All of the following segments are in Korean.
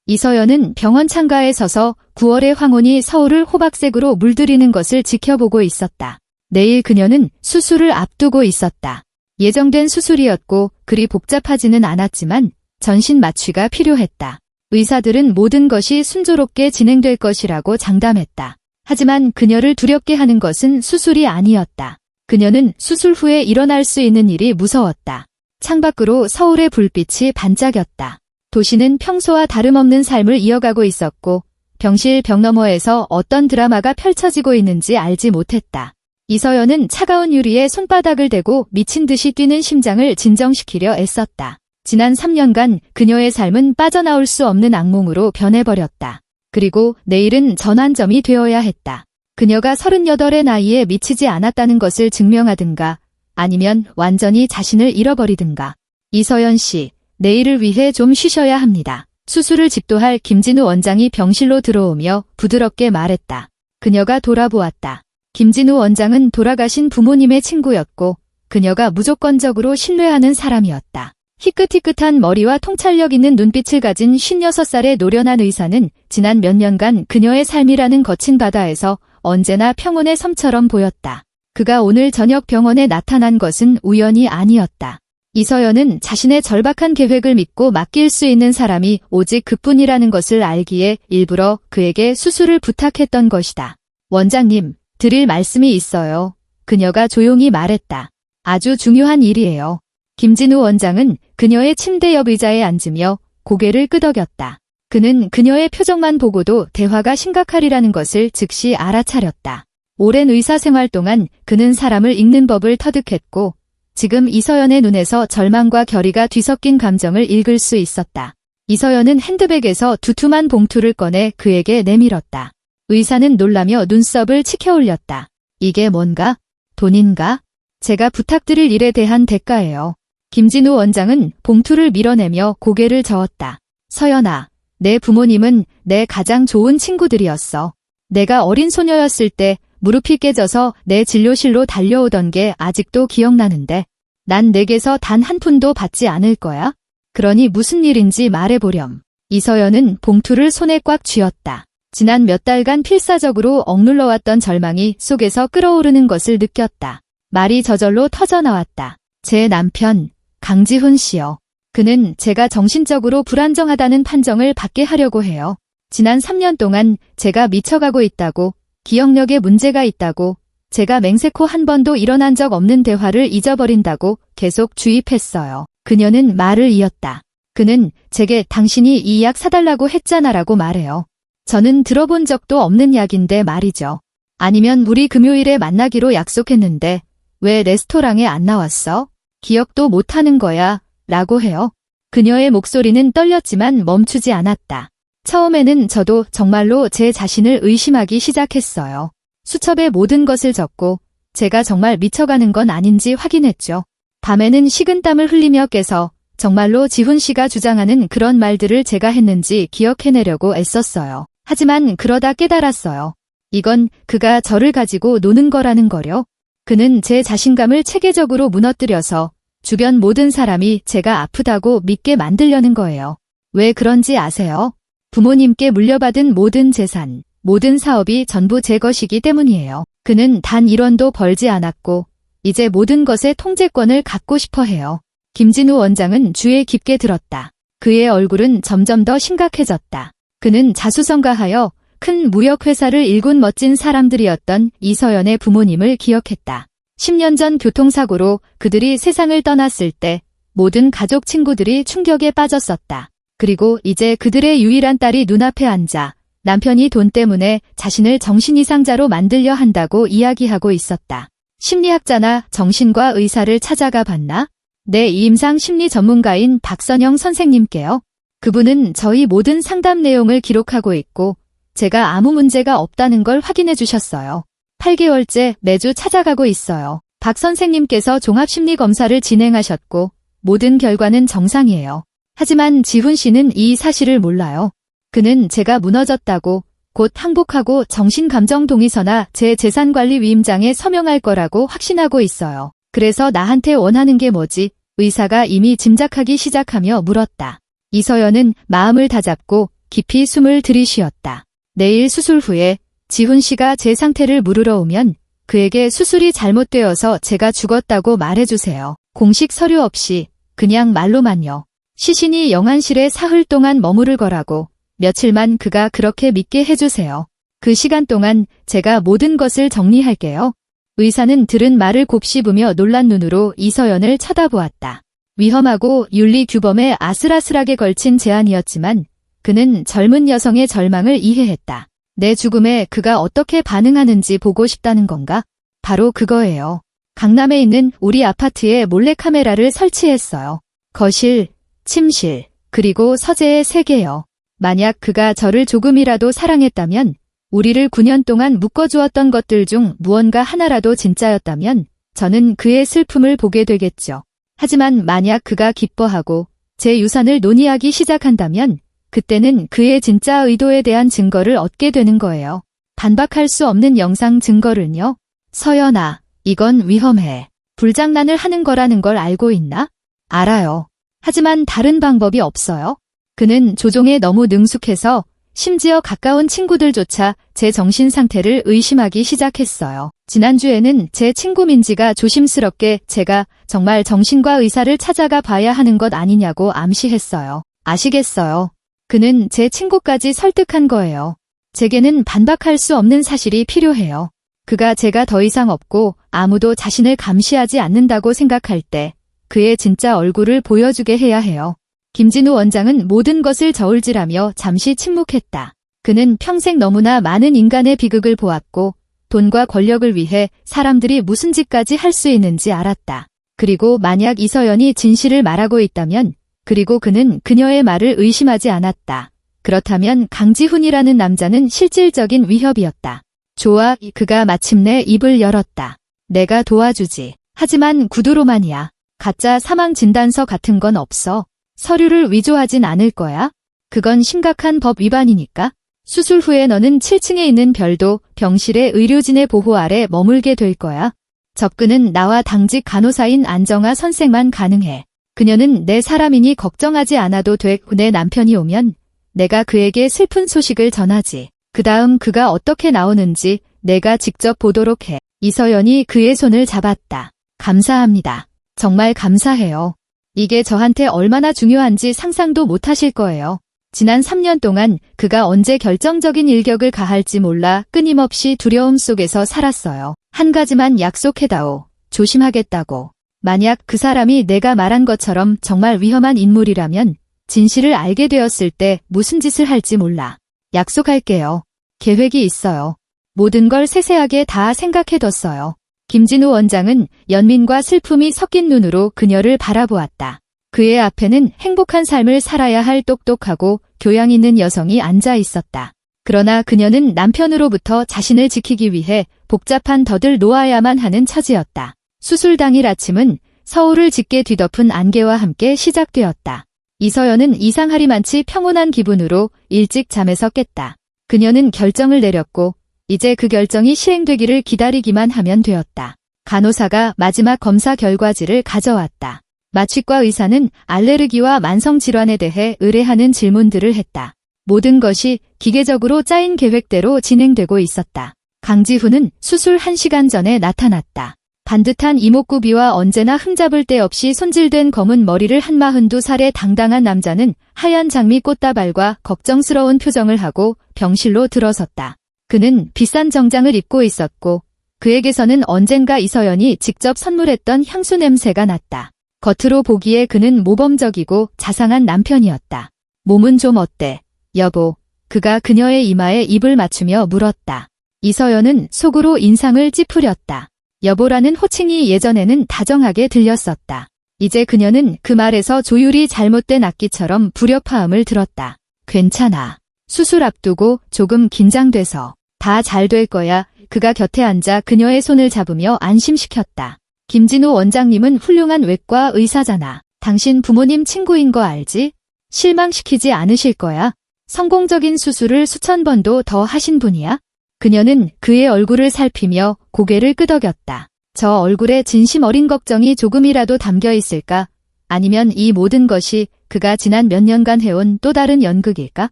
이서연은 병원 창가에 서서 9월의 황혼이 서울을 호박색으로 물들이는 것을 지켜보고 있었다. 내일 그녀는 수술을 앞두고 있었다. 예정된 수술이었고 그리 복잡하지는 않았지만 전신 마취가 필요했다. 의사들은 모든 것이 순조롭게 진행될 것이라고 장담했다. 하지만 그녀를 두렵게 하는 것은 수술이 아니었다. 그녀는 수술 후에 일어날 수 있는 일이 무서웠다. 창밖으로 서울의 불빛이 반짝였다. 도시는 평소와 다름없는 삶을 이어가고 있었고 병실 벽 너머에서 어떤 드라마가 펼쳐지고 있는지 알지 못했다. 이서연은 차가운 유리에 손바닥을 대고 미친 듯이 뛰는 심장을 진정시키려 애썼다. 지난 3년간 그녀의 삶은 빠져나올 수 없는 악몽으로 변해버렸다. 그리고 내일은 전환점이 되어야 했다. 그녀가 38의 나이에 미치지 않았다는 것을 증명하든가 아니면 완전히 자신을 잃어버리든가. 이서연 씨, 내일을 위해 좀 쉬셔야 합니다. 수술을 집도할 김진우 원장이 병실로 들어오며 부드럽게 말했다. 그녀가 돌아보았다. 김진우 원장은 돌아가신 부모님의 친구였고 그녀가 무조건적으로 신뢰하는 사람이었다. 희끗희끗한 머리와 통찰력 있는 눈빛을 가진 56살의 노련한 의사는 지난 몇 년간 그녀의 삶이라는 거친 바다에서 언제나 평온의 섬처럼 보였다. 그가 오늘 저녁 병원에 나타난 것은 우연이 아니었다. 이서연은 자신의 절박한 계획을 믿고 맡길 수 있는 사람이 오직 그뿐이라는 것을 알기에 일부러 그에게 수술을 부탁했던 것이다. 원장님, 드릴 말씀이 있어요. 그녀가 조용히 말했다. 아주 중요한 일이에요. 김진우 원장은 그녀의 침대 옆 의자에 앉으며 고개를 끄덕였다. 그는 그녀의 표정만 보고도 대화가 심각하리라는 것을 즉시 알아차렸다. 오랜 의사 생활 동안 그는 사람을 읽는 법을 터득했고 지금 이서연의 눈에서 절망과 결의가 뒤섞인 감정을 읽을 수 있었다. 이서연은 핸드백에서 두툼한 봉투를 꺼내 그에게 내밀었다. 의사는 놀라며 눈썹을 치켜올렸다. 이게 뭔가? 돈인가? 제가 부탁드릴 일에 대한 대가예요. 김진우 원장은 봉투를 밀어내며 고개를 저었다. 서연아, 내 부모님은 내 가장 좋은 친구들이었어. 내가 어린 소녀였을 때 무릎이 깨져서 내 진료실로 달려오던 게 아직도 기억나는데 난 내게서 단 한 푼도 받지 않을 거야? 그러니 무슨 일인지 말해보렴. 이서연은 봉투를 손에 꽉 쥐었다. 지난 몇 달간 필사적으로 억눌러왔던 절망이 속에서 끓어오르는 것을 느꼈다. 말이 저절로 터져나왔다. 제 남편, 강지훈 씨요. 그는 제가 정신적으로 불안정하다는 판정을 받게 하려고 해요. 지난 3년 동안 제가 미쳐가고 있다고, 기억력에 문제가 있다고, 제가 맹세코 한 번도 일어난 적 없는 대화를 잊어버린다고 계속 주입했어요. 그녀는 말을 이었다. 그는 제게 당신이 이 약 사달라고 했잖아라고 말해요. 저는 들어본 적도 없는 약인데 말이죠. 아니면 우리 금요일에 만나기로 약속했는데 왜 레스토랑에 안 나왔어? 기억도 못하는 거야 라고 해요. 그녀의 목소리는 떨렸지만 멈추지 않았다. 처음에는 저도 정말로 제 자신을 의심하기 시작했어요. 수첩에 모든 것을 적고 제가 정말 미쳐가는 건 아닌지 확인했죠. 밤에는 식은땀을 흘리며 깨서 정말로 지훈 씨가 주장하는 그런 말들을 제가 했는지 기억해내려고 애썼어요. 하지만 그러다 깨달았어요. 이건 그가 저를 가지고 노는 거라는 거요. 그는 제 자신감을 체계적으로 무너뜨려서 주변 모든 사람이 제가 아프다고 믿게 만들려는 거예요. 왜 그런지 아세요? 부모님께 물려받은 모든 재산, 모든 사업이 전부 제 것이기 때문이에요. 그는 단 1원도 벌지 않았고 이제 모든 것의 통제권을 갖고 싶어 해요. 김진우 원장은 주에 깊게 들었다. 그의 얼굴은 점점 더 심각해졌다. 그는 자수성가하여 큰 무역회사를 일군 멋진 사람들이었던 이서연의 부모님을 기억했다. 10년 전 교통사고로 그들이 세상을 떠났을 때 모든 가족 친구들이 충격에 빠졌었다. 그리고 이제 그들의 유일한 딸이 눈앞에 앉아 남편이 돈 때문에 자신을 정신이상자로 만들려 한다고 이야기하고 있었다. 심리학자나 정신과 의사를 찾아가 봤나? 네, 임상 심리 전문가인 박선영 선생님께요. 그분은 저희 모든 상담 내용을 기록하고 있고 제가 아무 문제가 없다는 걸 확인해 주셨어요. 8개월째 매주 찾아가고 있어요. 박 선생님께서 종합심리검사를 진행하셨고 모든 결과는 정상이에요. 하지만 지훈 씨는 이 사실을 몰라요. 그는 제가 무너졌다고 곧 항복하고 정신감정동의서나 제 재산관리위임장에 서명할 거라고 확신하고 있어요. 그래서 나한테 원하는 게 뭐지? 의사가 이미 짐작하기 시작하며 물었다. 이서연은 마음을 다잡고 깊이 숨을 들이쉬었다. 내일 수술 후에 지훈 씨가 제 상태를 물으러 오면 그에게 수술이 잘못되어서 제가 죽었다고 말해주세요. 공식 서류 없이 그냥 말로만요. 시신이 영안실에 사흘 동안 머무를 거라고 며칠만 그가 그렇게 믿게 해주세요. 그 시간 동안 제가 모든 것을 정리할게요. 의사는 들은 말을 곱씹으며 놀란 눈으로 이서연을 쳐다보았다. 위험하고 윤리규범에 아슬아슬하게 걸친 제안이었지만 그는 젊은 여성의 절망을 이해했다. 내 죽음에 그가 어떻게 반응하는지 보고 싶다는 건가? 바로 그거예요. 강남에 있는 우리 아파트에 몰래카메라를 설치했어요. 거실, 침실, 그리고 서재에 3개요. 만약 그가 저를 조금이라도 사랑했다면, 우리를 9년 동안 묶어주었던 것들 중 무언가 하나라도 진짜였다면 저는 그의 슬픔을 보게 되겠죠. 하지만 만약 그가 기뻐하고 제 유산을 논의하기 시작한다면 그때는 그의 진짜 의도에 대한 증거를 얻게 되는 거예요. 반박할 수 없는 영상 증거를요. 서연아, 이건 위험해. 불장난을 하는 거라는 걸 알고 있나? 알아요. 하지만 다른 방법이 없어요. 그는 조종에 너무 능숙해서 심지어 가까운 친구들조차 제 정신 상태를 의심하기 시작했어요. 지난주에는 제 친구 민지가 조심스럽게 제가 정말 정신과 의사를 찾아가 봐야 하는 것 아니냐고 암시했어요. 아시겠어요? 그는 제 친구까지 설득한 거예요. 제게는 반박할 수 없는 사실이 필요해요. 그가 제가 더 이상 없고 아무도 자신을 감시하지 않는다고 생각할 때 그의 진짜 얼굴을 보여주게 해야 해요. 김진우 원장은 모든 것을 저울질하며 잠시 침묵했다. 그는 평생 너무나 많은 인간의 비극을 보았고 돈과 권력을 위해 사람들이 무슨 짓까지 할 수 있는지 알았다. 그리고 만약 이서연이 진실을 말하고 있다면 그리고 그는 그녀의 말을 의심하지 않았다. 그렇다면 강지훈이라는 남자는 실질적인 위협이었다. 좋아, 그가 마침내 입을 열었다. 내가 도와주지. 하지만 구두로만이야. 가짜 사망 진단서 같은 건 없어. 서류를 위조하진 않을 거야. 그건 심각한 법 위반이니까. 수술 후에 너는 7층에 있는 별도 병실의 의료진의 보호 아래 머물게 될 거야. 접근은 나와 당직 간호사인 안정아 선생만 가능해. 그녀는 내 사람이니 걱정하지 않아도 돼. 내 남편이 오면 내가 그에게 슬픈 소식을 전하지. 그 다음 그가 어떻게 나오는지 내가 직접 보도록 해. 이서연이 그의 손을 잡았다. 감사합니다. 정말 감사해요. 이게 저한테 얼마나 중요한지 상상도 못하실 거예요. 지난 3년 동안 그가 언제 결정적인 일격을 가할지 몰라 끊임없이 두려움 속에서 살았어요. 한 가지만 약속해다오. 조심하겠다고. 만약 그 사람이 내가 말한 것처럼 정말 위험한 인물이라면 진실을 알게 되었을 때 무슨 짓을 할지 몰라. 약속할게요. 계획이 있어요. 모든 걸 세세하게 다 생각해뒀어요. 김진우 원장은 연민과 슬픔이 섞인 눈으로 그녀를 바라보았다. 그의 앞에는 행복한 삶을 살아야 할 똑똑하고 교양 있는 여성이 앉아 있었다. 그러나 그녀는 남편으로부터 자신을 지키기 위해 복잡한 덫을 놓아야만 하는 처지였다. 수술 당일 아침은 서울을 짙게 뒤덮은 안개와 함께 시작되었다. 이서연은 이상하리만치 평온한 기분으로 일찍 잠에서 깼다. 그녀는 결정을 내렸고 이제 그 결정이 시행되기를 기다리기만 하면 되었다. 간호사가 마지막 검사 결과지를 가져왔다. 마취과 의사는 알레르기와 만성질환에 대해 의뢰하는 질문들을 했다. 모든 것이 기계적으로 짜인 계획대로 진행되고 있었다. 강지훈은 수술 1시간 전에 나타났다. 반듯한 이목구비와 언제나 흠잡을 데 없이 손질된 검은 머리를 한 42살의 당당한 남자는 하얀 장미 꽃다발과 걱정스러운 표정을 하고 병실로 들어섰다. 그는 비싼 정장을 입고 있었고 그에게서는 언젠가 이서연이 직접 선물했던 향수 냄새가 났다. 겉으로 보기에 그는 모범적이고 자상한 남편이었다. 몸은 좀 어때, 여보? 그가 그녀의 이마에 입을 맞추며 물었다. 이서연은 속으로 인상을 찌푸렸다. 여보라는 호칭이 예전에는 다정하게 들렸었다. 이제 그녀는 그 말에서 조율이 잘못된 악기처럼 불협화음을 들었다. 괜찮아. 수술 앞두고 조금 긴장돼서. 다 잘 될 거야. 그가 곁에 앉아 그녀의 손을 잡으며 안심시켰다. 김진우 원장님은 훌륭한 외과 의사잖아. 당신 부모님 친구인 거 알지? 실망시키지 않으실 거야. 성공적인 수술을 수천 번도 더 하신 분이야. 그녀는 그의 얼굴을 살피며 고개를 끄덕였다. 저 얼굴에 진심 어린 걱정이 조금이라도 담겨 있을까? 아니면 이 모든 것이 그가 지난 몇 년간 해온 또 다른 연극일까?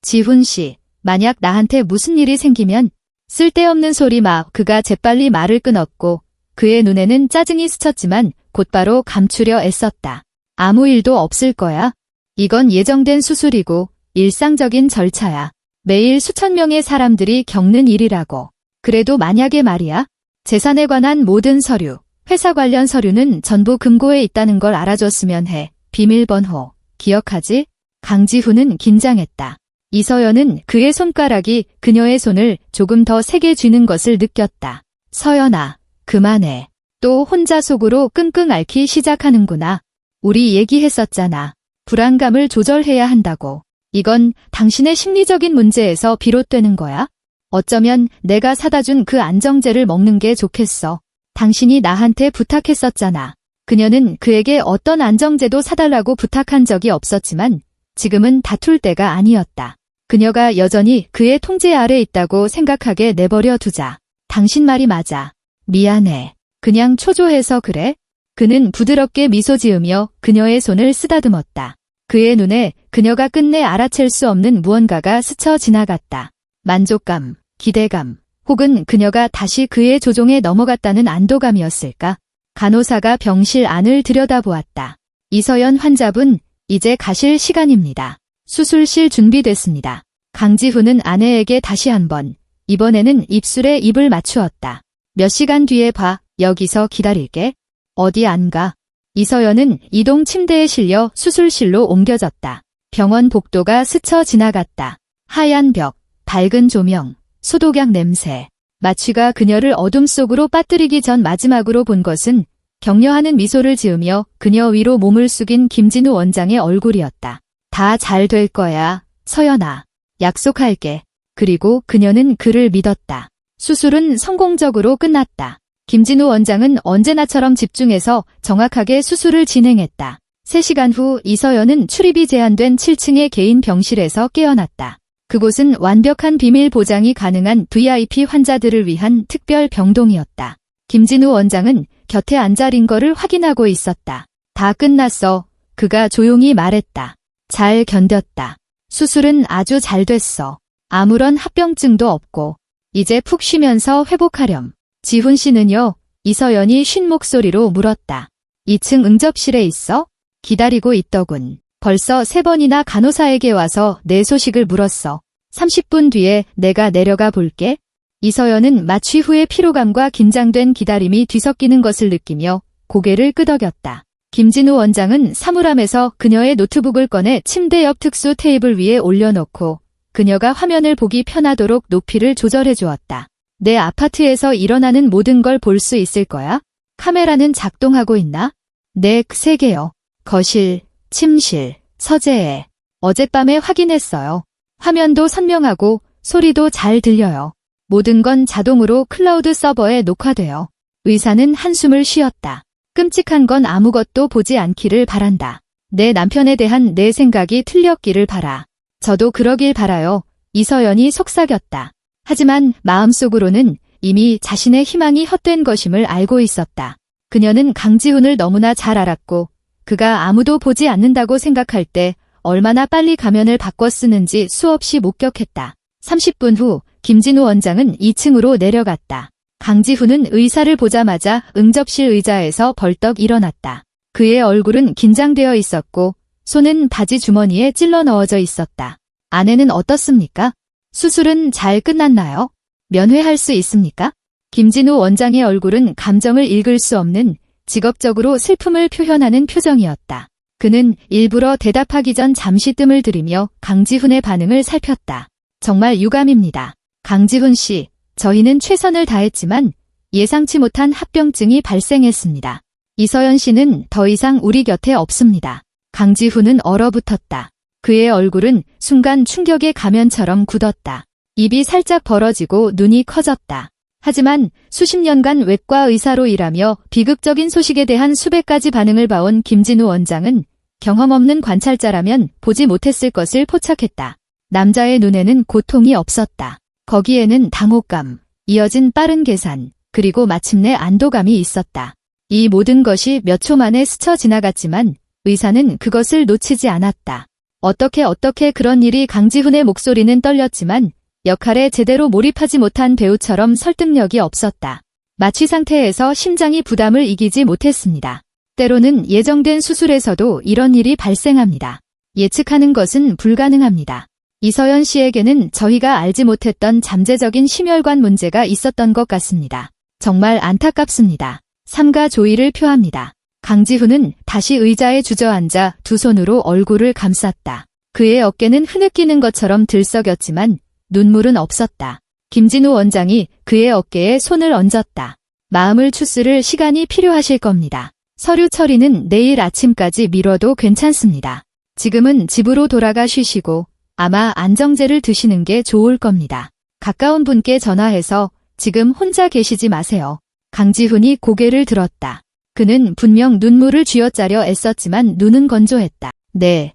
지훈 씨, 만약 나한테 무슨 일이 생기면 쓸데없는 소리 마. 그가 재빨리 말을 끊었고 그의 눈에는 짜증이 스쳤지만 곧바로 감추려 애썼다. 아무 일도 없을 거야. 이건 예정된 수술이고 일상적인 절차야. 매일 수천 명의 사람들이 겪는 일이라고. 그래도 만약에 말이야. 재산에 관한 모든 서류, 회사 관련 서류는 전부 금고에 있다는 걸 알아줬으면 해. 비밀번호, 기억하지? 강지훈은 긴장했다. 이서연은 그의 손가락이 그녀의 손을 조금 더 세게 쥐는 것을 느꼈다. 서연아, 그만해. 또 혼자 속으로 끙끙 앓기 시작하는구나. 우리 얘기했었잖아. 불안감을 조절해야 한다고. 이건 당신의 심리적인 문제에서 비롯되는 거야. 어쩌면 내가 사다 준 그 안정제를 먹는 게 좋겠어. 당신이 나한테 부탁했었잖아. 그녀는 그에게 어떤 안정제도 사달라고 부탁한 적이 없었지만 지금은 다툴 때가 아니었다. 그녀가 여전히 그의 통제 아래 있다고 생각하게 내버려 두자. 당신 말이 맞아. 미안해. 그냥 초조해서 그래? 그는 부드럽게 미소 지으며 그녀의 손을 쓰다듬었다. 그의 눈에 그녀가 끝내 알아챌 수 없는 무언가가 스쳐 지나갔다. 만족감, 기대감, 혹은 그녀가 다시 그의 조종에 넘어갔다는 안도감이었을까? 간호사가 병실 안을 들여다보았다. 이서연 환자분, 이제 가실 시간입니다. 수술실 준비됐습니다. 강지훈은 아내에게 다시 한번, 이번에는 입술에 입을 맞추었다. 몇 시간 뒤에 봐. 여기서 기다릴게. 어디 안 가? 이서연은 이동 침대에 실려 수술실로 옮겨졌다. 병원 복도가 스쳐 지나갔다. 하얀 벽, 밝은 조명, 소독약 냄새. 마취가 그녀를 어둠 속으로 빠뜨리기 전 마지막으로 본 것은 격려하는 미소를 지으며 그녀 위로 몸을 숙인 김진우 원장의 얼굴이었다. 다 잘 될 거야, 서연아. 약속할게. 그리고 그녀는 그를 믿었다. 수술은 성공적으로 끝났다. 김진우 원장은 언제나처럼 집중해서 정확하게 수술을 진행했다. 3시간 후 이서연은 출입이 제한된 7층의 개인 병실에서 깨어났다. 그곳은 완벽한 비밀 보장이 가능한 VIP 환자들을 위한 특별 병동이었다. 김진우 원장은 곁에 앉아 링거를 확인하고 있었다. 다 끝났어. 그가 조용히 말했다. 잘 견뎠다. 수술은 아주 잘 됐어. 아무런 합병증도 없고 이제 푹 쉬면서 회복하렴. 지훈 씨는요? 이서연이 쉰 목소리로 물었다. 2층 응접실에 있어? 기다리고 있더군. 벌써 3번이나 간호사에게 와서 내 소식을 물었어. 30분 뒤에 내가 내려가 볼게. 이서연은 마취 후의 피로감과 긴장된 기다림이 뒤섞이는 것을 느끼며 고개를 끄덕였다. 김진우 원장은 사물함에서 그녀의 노트북을 꺼내 침대 옆 특수 테이블 위에 올려놓고 그녀가 화면을 보기 편하도록 높이를 조절해 주었다. 내 아파트에서 일어나는 모든 걸 볼 수 있을 거야? 카메라는 작동하고 있나? 네, 3개요. 거실, 침실, 서재에. 어젯밤에 확인했어요. 화면도 선명하고 소리도 잘 들려요. 모든 건 자동으로 클라우드 서버에 녹화돼요. 의사는 한숨을 쉬었다. 끔찍한 건 아무것도 보지 않기를 바란다. 내 남편에 대한 내 생각이 틀렸기를 바라. 저도 그러길 바라요. 이서연이 속삭였다. 하지만 마음속으로는 이미 자신의 희망이 헛된 것임을 알고 있었다. 그녀는 강지훈을 너무나 잘 알았고 그가 아무도 보지 않는다고 생각할 때 얼마나 빨리 가면을 바꿔 쓰는지 수없이 목격했다. 30분 후 김진우 원장은 2층으로 내려갔다. 강지훈은 의사를 보자마자 응접실 의자에서 벌떡 일어났다. 그의 얼굴은 긴장되어 있었고 손은 바지 주머니에 찔러 넣어져 있었다. 아내는 어떻습니까? 수술은 잘 끝났나요? 면회할 수 있습니까? 김진우 원장의 얼굴은 감정을 읽을 수 없는 직업적으로 슬픔을 표현하는 표정이었다. 그는 일부러 대답하기 전 잠시 뜸을 들이며 강지훈의 반응을 살폈다. 정말 유감입니다. 강지훈 씨, 저희는 최선을 다했지만 예상치 못한 합병증이 발생했습니다. 이서연 씨는 더 이상 우리 곁에 없습니다. 강지훈은 얼어붙었다. 그의 얼굴은 순간 충격의 가면처럼 굳었다. 입이 살짝 벌어지고 눈이 커졌다. 하지만 수십 년간 외과 의사로 일하며 비극적인 소식에 대한 수백 가지 반응을 봐온 김진우 원장은 경험 없는 관찰자라면 보지 못했을 것을 포착했다. 남자의 눈에는 고통이 없었다. 거기에는 당혹감, 이어진 빠른 계산, 그리고 마침내 안도감이 있었다. 이 모든 것이 몇 초 만에 스쳐 지나갔지만 의사는 그것을 놓치지 않았다. 어떻게 그런 일이. 강지훈의 목소리는 떨렸지만 역할에 제대로 몰입하지 못한 배우처럼 설득력이 없었다. 마취 상태에서 심장이 부담을 이기지 못했습니다. 때로는 예정된 수술에서도 이런 일이 발생합니다. 예측하는 것은 불가능합니다. 이서연 씨에게는 저희가 알지 못했던 잠재적인 심혈관 문제가 있었던 것 같습니다. 정말 안타깝습니다. 삼가 조의를 표합니다. 강지훈은 다시 의자에 주저앉아 두 손으로 얼굴을 감쌌다. 그의 어깨는 흐느끼는 것처럼 들썩였지만 눈물은 없었다. 김진우 원장이 그의 어깨에 손을 얹었다. 마음을 추스를 시간이 필요하실 겁니다. 서류 처리는 내일 아침까지 미뤄도 괜찮습니다. 지금은 집으로 돌아가 쉬시고 아마 안정제를 드시는 게 좋을 겁니다. 가까운 분께 전화해서 지금 혼자 계시지 마세요. 강지훈이 고개를 들었다. 그는 분명 눈물을 쥐어짜려 애썼지만 눈은 건조했다. 네,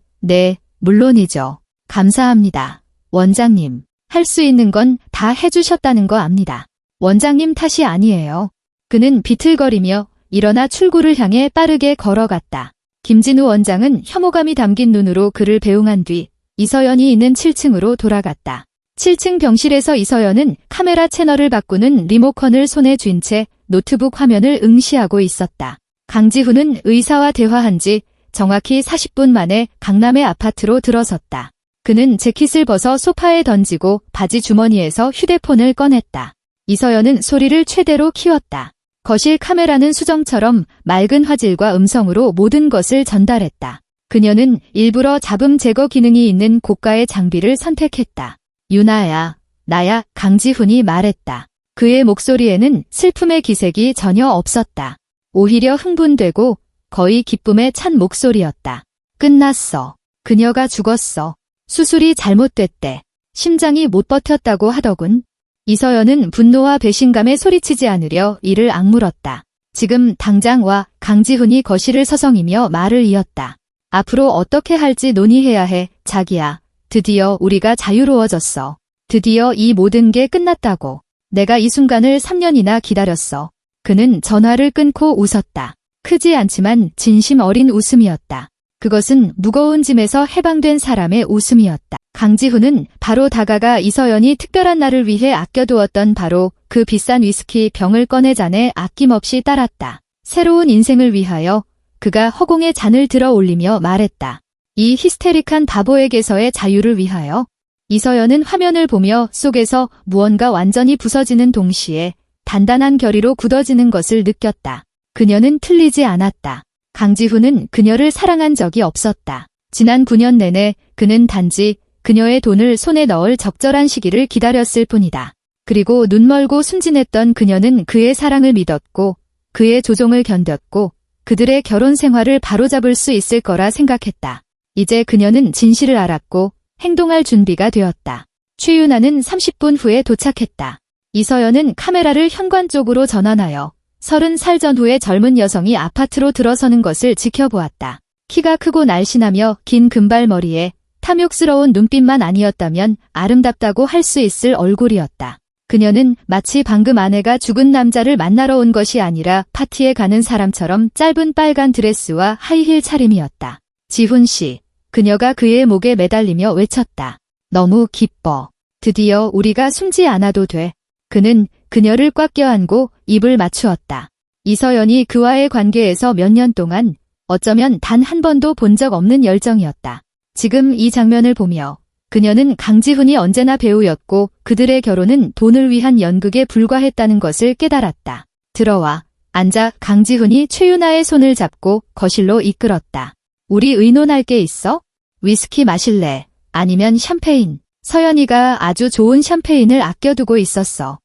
물론이죠. 감사합니다. 원장님, 할 수 있는 건 다 해주셨다는 거 압니다. 원장님 탓이 아니에요. 그는 비틀거리며 일어나 출구를 향해 빠르게 걸어갔다. 김진우 원장은 혐오감이 담긴 눈으로 그를 배웅한 뒤 이서연이 있는 7층으로 돌아갔다. 7층 병실에서 이서연은 카메라 채널을 바꾸는 리모컨을 손에 쥔 채 노트북 화면을 응시하고 있었다. 강지훈은 의사와 대화한 지 정확히 40분 만에 강남의 아파트로 들어섰다. 그는 재킷을 벗어 소파에 던지고 바지 주머니에서 휴대폰을 꺼냈다. 이서연은 소리를 최대로 키웠다. 거실 카메라는 수정처럼 맑은 화질과 음성으로 모든 것을 전달했다. 그녀는 일부러 잡음 제거 기능이 있는 고가의 장비를 선택했다. 유나야, 나야, 강지훈이 말했다. 그의 목소리에는 슬픔의 기색이 전혀 없었다. 오히려 흥분되고 거의 기쁨에 찬 목소리였다. 끝났어. 그녀가 죽었어. 수술이 잘못됐대. 심장이 못 버텼다고 하더군. 이서연은 분노와 배신감에 소리치지 않으려 이를 악물었다. 지금 당장 와. 강지훈이 거실을 서성이며 말을 이었다. 앞으로 어떻게 할지 논의해야 해. 자기야. 드디어 우리가 자유로워졌어. 드디어 이 모든 게 끝났다고. 내가 이 순간을 3년이나 기다렸어. 그는 전화를 끊고 웃었다. 크지 않지만 진심 어린 웃음이었다. 그것은 무거운 짐에서 해방된 사람의 웃음이었다. 강지훈은 바로 다가가 이서연이 특별한 날을 위해 아껴두었던 바로 그 비싼 위스키 병을 꺼내 잔에 아낌없이 따랐다. 새로운 인생을 위하여 그가 허공에 잔을 들어 올리며 말했다. 이 히스테릭한 바보에게서의 자유를 위하여. 이서연은 화면을 보며 속에서 무언가 완전히 부서지는 동시에 단단한 결의로 굳어지는 것을 느꼈다. 그녀는 틀리지 않았다. 강지훈은 그녀를 사랑한 적이 없었다. 지난 9년 내내 그는 단지 그녀의 돈을 손에 넣을 적절한 시기를 기다렸을 뿐이다. 그리고 눈멀고 순진했던 그녀는 그의 사랑을 믿었고 그의 조종을 견뎠고 그들의 결혼 생활을 바로잡을 수 있을 거라 생각했다. 이제 그녀는 진실을 알았고 행동할 준비가 되었다. 최유나는 30분 후에 도착했다. 이서연은 카메라를 현관 쪽으로 전환하여 30살 전후의 젊은 여성이 아파트로 들어서는 것을 지켜보았다. 키가 크고 날씬하며 긴 금발머리에 탐욕스러운 눈빛만 아니었다면 아름답다고 할 수 있을 얼굴이었다. 그녀는 마치 방금 아내가 죽은 남자를 만나러 온 것이 아니라 파티에 가는 사람처럼 짧은 빨간 드레스와 하이힐 차림이었다. 지훈 씨, 그녀가 그의 목에 매달리며 외쳤다. 너무 기뻐. 드디어 우리가 숨지 않아도 돼. 그는 그녀를 꽉 껴안고 입을 맞추었다. 이서연이 그와의 관계에서 몇 년 동안 어쩌면 단 한 번도 본 적 없는 열정이었다. 지금 이 장면을 보며 그녀는 강지훈이 언제나 배우였고 그들의 결혼은 돈을 위한 연극에 불과했다는 것을 깨달았다. 들어와, 앉아. 강지훈이 최유나의 손을 잡고 거실로 이끌었다. 우리 의논할 게 있어? 위스키 마실래? 아니면 샴페인? 서연이가 아주 좋은 샴페인을 아껴두고 있었어.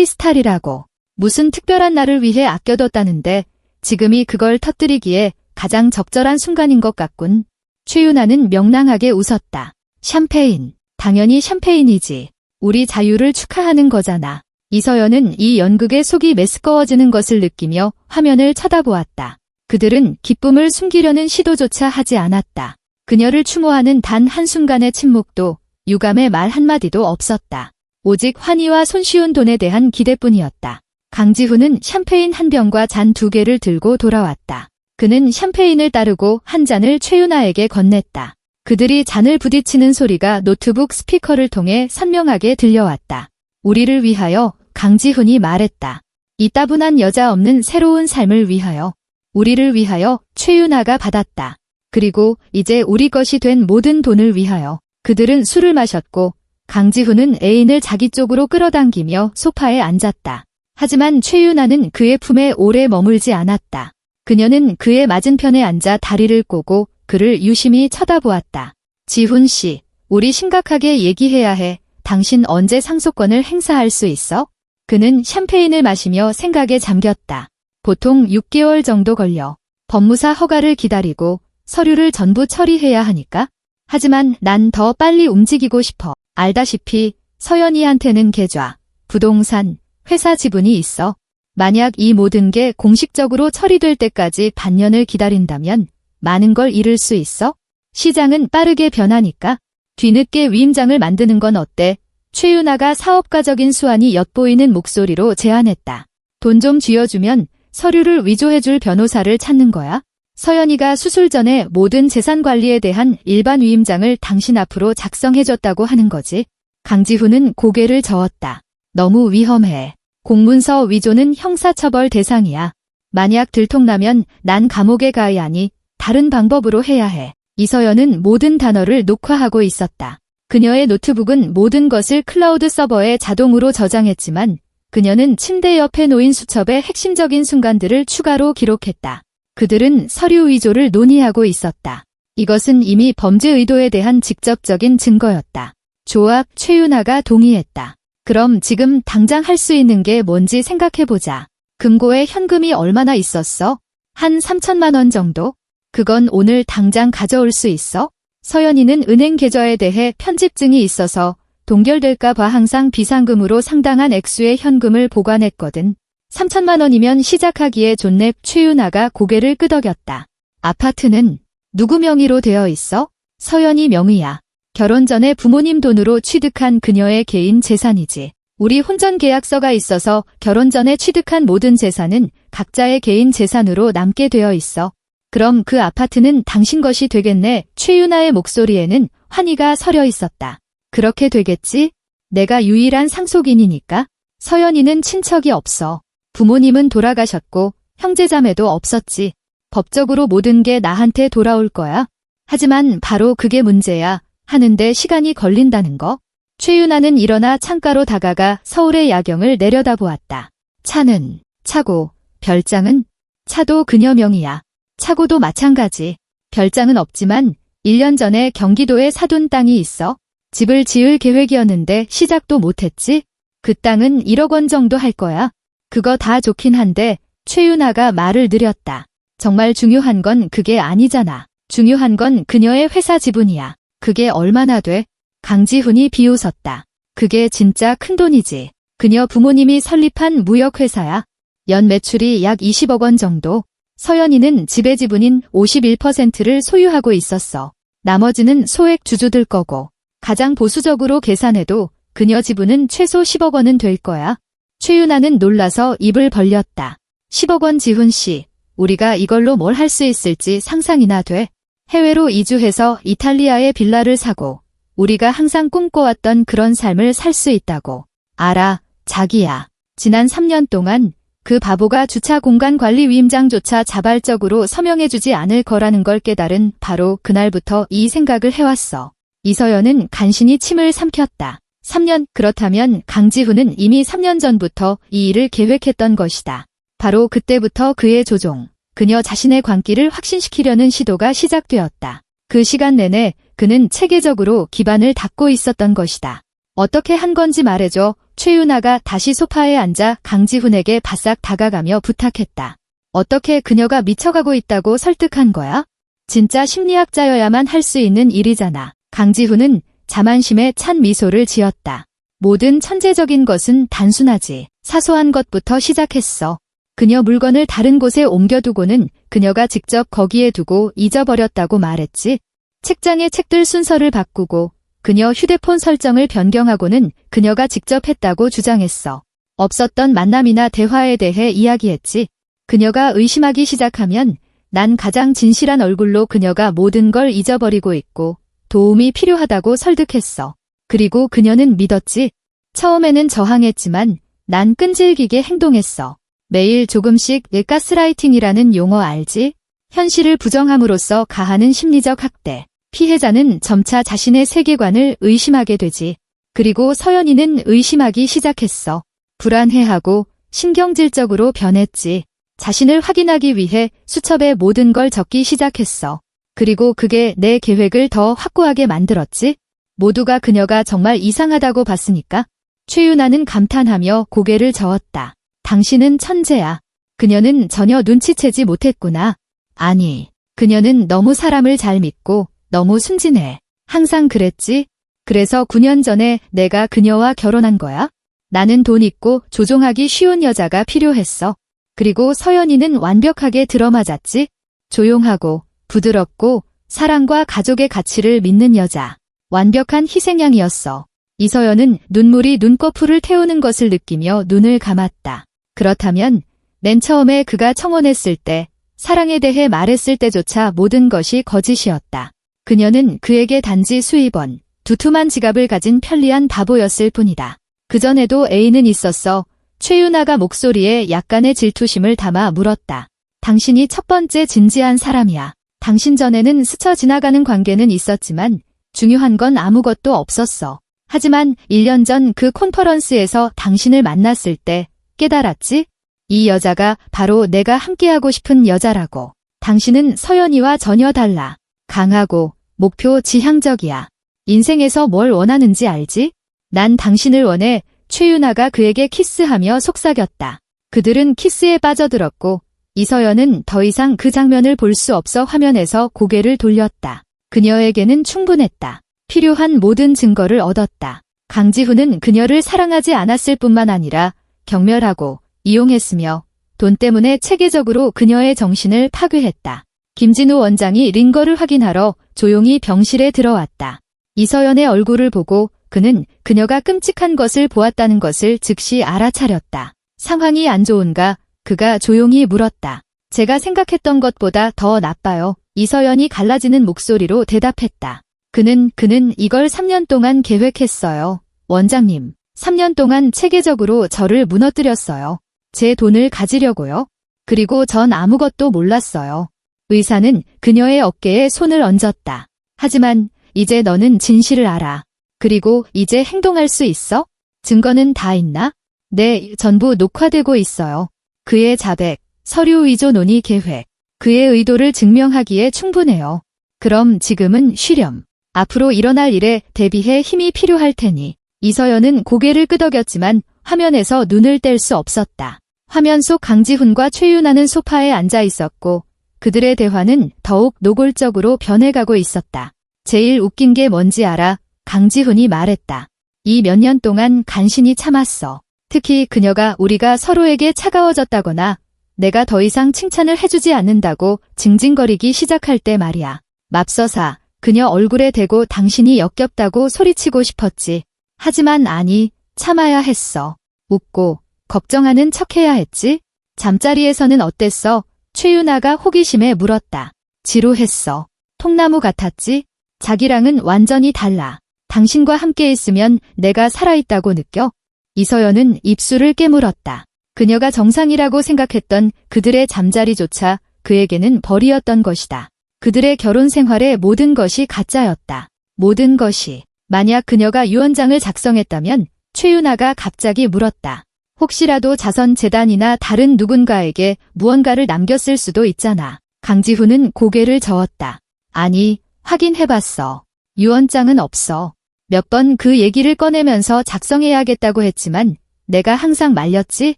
크리스탈이라고. 무슨 특별한 날을 위해 아껴뒀다는데 지금이 그걸 터뜨리기에 가장 적절한 순간인 것 같군. 최유나는 명랑하게 웃었다. 샴페인. 당연히 샴페인이지. 우리 자유를 축하하는 거잖아. 이서연은 이 연극의 속이 메스꺼워지는 것을 느끼며 화면을 쳐다보았다. 그들은 기쁨을 숨기려는 시도조차 하지 않았다. 그녀를 추모하는 단 한순간의 침묵도 유감의 말 한마디도 없었다. 오직 환희와 손쉬운 돈에 대한 기대뿐이었다. 강지훈은 샴페인 한 병과 잔 2개를 들고 돌아왔다. 그는 샴페인을 따르고 한 잔을 최유나에게 건넸다. 그들이 잔을 부딪히는 소리가 노트북 스피커를 통해 선명하게 들려왔다. 우리를 위하여, 강지훈이 말했다. 이 따분한 여자 없는 새로운 삶을 위하여. 우리를 위하여 최윤아가 받았다. 그리고 이제 우리 것이 된 모든 돈을 위하여. 그들은 술을 마셨고 강지훈은 애인을 자기 쪽으로 끌어당기며 소파에 앉았다. 하지만 최윤아는 그의 품에 오래 머물지 않았다. 그녀는 그의 맞은편에 앉아 다리를 꼬고 그를 유심히 쳐다보았다. 지훈 씨, 우리 심각하게 얘기해야 해. 당신 언제 상속권을 행사할 수 있어? 그는 샴페인을 마시며 생각에 잠겼다. 보통 6개월 정도 걸려. 법무사 허가를 기다리고 서류를 전부 처리해야 하니까. 하지만 난 더 빨리 움직이고 싶어. 알다시피 서연이한테는 계좌, 부동산, 회사 지분이 있어. 만약 이 모든 게 공식적으로 처리될 때까지 반년을 기다린다면 많은 걸 잃을 수 있어? 시장은 빠르게 변하니까. 뒤늦게 위임장을 만드는 건 어때? 최윤아가 사업가적인 수완이 엿보이는 목소리로 제안했다. 돈 좀 쥐어주면 서류를 위조해줄 변호사를 찾는 거야? 서연이가 수술 전에 모든 재산 관리에 대한 일반 위임장을 당신 앞으로 작성해줬다고 하는 거지. 강지훈은 고개를 저었다. 너무 위험해. 공문서 위조는 형사처벌 대상이야. 만약 들통나면 난 감옥에 가야 하니 다른 방법으로 해야 해. 이서연은 모든 단어를 녹화하고 있었다. 그녀의 노트북은 모든 것을 클라우드 서버에 자동으로 저장했지만 그녀는 침대 옆에 놓인 수첩의 핵심적인 순간들을 추가로 기록했다. 그들은 서류 위조를 논의하고 있었다. 이것은 이미 범죄 의도에 대한 직접적인 증거였다. 조합 최윤아가 동의했다. 그럼 지금 당장 할 수 있는 게 뭔지 생각해보자. 금고에 현금이 얼마나 있었어? 한 3천만 원 정도? 그건 오늘 당장 가져올 수 있어? 서연이는 은행 계좌에 대해 편집증이 있어서 동결될까 봐 항상 비상금으로 상당한 액수의 현금을 보관했거든. 3천만 원이면 시작하기에 좋네. 최윤아가 고개를 끄덕였다. 아파트는 누구 명의로 되어 있어? 서연이 명의야. 결혼 전에 부모님 돈으로 취득한 그녀의 개인 재산이지. 우리 혼전 계약서가 있어서 결혼 전에 취득한 모든 재산은 각자의 개인 재산으로 남게 되어 있어. 그럼 그 아파트는 당신 것이 되겠네. 최윤아의 목소리에는 환희가 서려 있었다. 그렇게 되겠지? 내가 유일한 상속인이니까. 서연이는 친척이 없어. 부모님은 돌아가셨고 형제자매도 없었지. 법적으로 모든 게 나한테 돌아올 거야. 하지만 바로 그게 문제야. 하는데 시간이 걸린다는 거. 최윤아는 일어나 창가로 다가가 서울의 야경을 내려다보았다. 차는 차고, 별장은 차도 그녀 명의야. 차고도 마찬가지. 별장은 없지만 1년 전에 경기도에 사둔 땅이 있어. 집을 지을 계획이었는데 시작도 못했지. 그 땅은 1억 원 정도 할 거야. 그거 다 좋긴 한데 최윤아가 말을 느렸다. 정말 중요한 건 그게 아니잖아. 중요한 건 그녀의 회사 지분이야. 그게 얼마나 돼? 강지훈이 비웃었다. 그게 진짜 큰돈이지. 그녀 부모님이 설립한 무역회사야. 연 매출이 약 20억 원 정도. 서연이는 지배 지분인 51%를 소유하고 있었어. 나머지는 소액 주주들 거고. 가장 보수적으로 계산해도 그녀 지분은 최소 10억 원은 될 거야. 최윤아는 놀라서 입을 벌렸다. 10억 원 지훈 씨, 우리가 이걸로 뭘 할 수 있을지 상상이나 돼. 해외로 이주해서 이탈리아의 빌라를 사고 우리가 항상 꿈꿔왔던 그런 삶을 살 수 있다고. 알아, 자기야. 지난 3년 동안 그 바보가 주차 공간 관리 위임장조차 자발적으로 서명해주지 않을 거라는 걸 깨달은 바로 그날부터 이 생각을 해왔어. 이서연은 간신히 침을 삼켰다. 3년, 그렇다면 강지훈은 이미 3년 전부터 이 일을 계획했던 것이다. 바로 그때부터 그의 조종, 그녀 자신의 관계를 확신시키려는 시도가 시작되었다. 그 시간 내내 그는 체계적으로 기반을 닦고 있었던 것이다. 어떻게 한 건지 말해줘. 최윤아가 다시 소파에 앉아 강지훈에게 바싹 다가가며 부탁했다. 어떻게 그녀가 미쳐가고 있다고 설득한 거야? 진짜 심리학자여야만 할 수 있는 일이잖아. 강지훈은 자만심에 찬 미소를 지었다. 모든 천재적인 것은 단순하지. 사소한 것부터 시작했어. 그녀 물건을 다른 곳에 옮겨두고는 그녀가 직접 거기에 두고 잊어버렸다고 말했지. 책장의 책들 순서를 바꾸고 그녀 휴대폰 설정을 변경하고는 그녀가 직접 했다고 주장했어. 없었던 만남이나 대화에 대해 이야기했지. 그녀가 의심하기 시작하면 난 가장 진실한 얼굴로 그녀가 모든 걸 잊어버리고 있고 도움이 필요하다고 설득했어. 그리고 그녀는 믿었지. 처음에는 저항했지만 난 끈질기게 행동했어. 매일 조금씩 가스라이팅이라는 용어 알지? 현실을 부정함으로써 가하는 심리적 학대. 피해자는 점차 자신의 세계관을 의심하게 되지. 그리고 서연이는 의심하기 시작했어. 불안해하고 신경질적으로 변했지. 자신을 확인하기 위해 수첩에 모든 걸 적기 시작했어. 그리고 그게 내 계획을 더 확고하게 만들었지. 모두가 그녀가 정말 이상하다고 봤으니까. 최유나는 감탄하며 고개를 저었다. 당신은 천재야. 그녀는 전혀 눈치채지 못했구나. 아니, 그녀는 너무 사람을 잘 믿고 너무 순진해. 항상 그랬지. 그래서 9년 전에 내가 그녀와 결혼한 거야. 나는 돈 있고 조종하기 쉬운 여자가 필요했어. 그리고 서연이는 완벽하게 들어맞았지. 조용하고 부드럽고 사랑과 가족의 가치를 믿는 여자. 완벽한 희생양이었어. 이서연은 눈물이 눈꺼풀을 태우는 것을 느끼며 눈을 감았다. 그렇다면 맨 처음에 그가 청혼했을 때, 사랑에 대해 말했을 때조차 모든 것이 거짓이었다. 그녀는 그에게 단지 수입원, 두툼한 지갑을 가진 편리한 바보였을 뿐이다. 그전에도 애인은 있었어. 최유나가 목소리에 약간의 질투심을 담아 물었다. 당신이 첫 번째 진지한 사람이야. 당신 전에는 스쳐 지나가는 관계는 있었지만 중요한 건 아무것도 없었어. 하지만 1년 전 그 콘퍼런스에서 당신을 만났을 때 깨달았지? 이 여자가 바로 내가 함께하고 싶은 여자라고. 당신은 서연이와 전혀 달라. 강하고 목표 지향적이야. 인생에서 뭘 원하는지 알지? 난 당신을 원해. 최유나가 그에게 키스하며 속삭였다. 그들은 키스에 빠져들었고 이서연은 더 이상 그 장면을 볼 수 없어 화면에서 고개를 돌렸다. 그녀에게는 충분했다. 필요한 모든 증거를 얻었다. 강지훈은 그녀를 사랑하지 않았을 뿐만 아니라 경멸하고 이용했으며 돈 때문에 체계적으로 그녀의 정신을 파괴했다. 김진우 원장이 링거를 확인하러 조용히 병실에 들어왔다. 이서연의 얼굴을 보고 그는 그녀가 끔찍한 것을 보았다는 것을 즉시 알아차렸다. 상황이 안 좋은가? 그가 조용히 물었다. 제가 생각했던 것보다 더 나빠요. 이서연이 갈라지는 목소리로 대답했다. 그는 이걸 3년 동안 계획했어요. 원장님, 3년 동안 체계적으로 저를 무너뜨렸어요. 제 돈을 가지려고요. 그리고 전 아무것도 몰랐어요. 의사는 그녀의 어깨에 손을 얹었다. 하지만 이제 너는 진실을 알아. 그리고 이제 행동할 수 있어? 증거는 다 있나? 네, 전부 녹화되고 있어요. 그의 자백, 서류 위조 논의 계획, 그의 의도를 증명하기에 충분해요. 그럼 지금은 쉬렴. 앞으로 일어날 일에 대비해 힘이 필요할 테니. 이서연은 고개를 끄덕였지만 화면에서 눈을 뗄 수 없었다. 화면 속 강지훈과 최유나는 소파에 앉아 있었고 그들의 대화는 더욱 노골적으로 변해가고 있었다. 제일 웃긴 게 뭔지 알아? 강지훈이 말했다. 이 몇 년 동안 간신히 참았어. 특히 그녀가 우리가 서로에게 차가워졌다거나 내가 더 이상 칭찬을 해주지 않는다고 징징거리기 시작할 때 말이야. 맙서사, 그녀 얼굴에 대고 당신이 역겹다고 소리치고 싶었지. 하지만 아니, 참아야 했어. 웃고 걱정하는 척해야 했지. 잠자리에서는 어땠어? 최유나가 호기심에 물었다. 지루했어. 통나무 같았지? 자기랑은 완전히 달라. 당신과 함께 있으면 내가 살아있다고 느껴? 이서연은 입술을 깨물었다. 그녀가 정상이라고 생각했던 그들의 잠자리조차 그에게는 벌이었던 것이다. 그들의 결혼 생활의 모든 것이 가짜였다. 모든 것이. 만약 그녀가 유언장을 작성했다면 최유나가 갑자기 물었다. 혹시라도 자선재단이나 다른 누군가에게 무언가를 남겼을 수도 있잖아. 강지훈은 고개를 저었다. 아니, 확인해봤어. 유언장은 없어. 몇 번 그 얘기를 꺼내면서 작성해야겠다고 했지만 내가 항상 말렸지?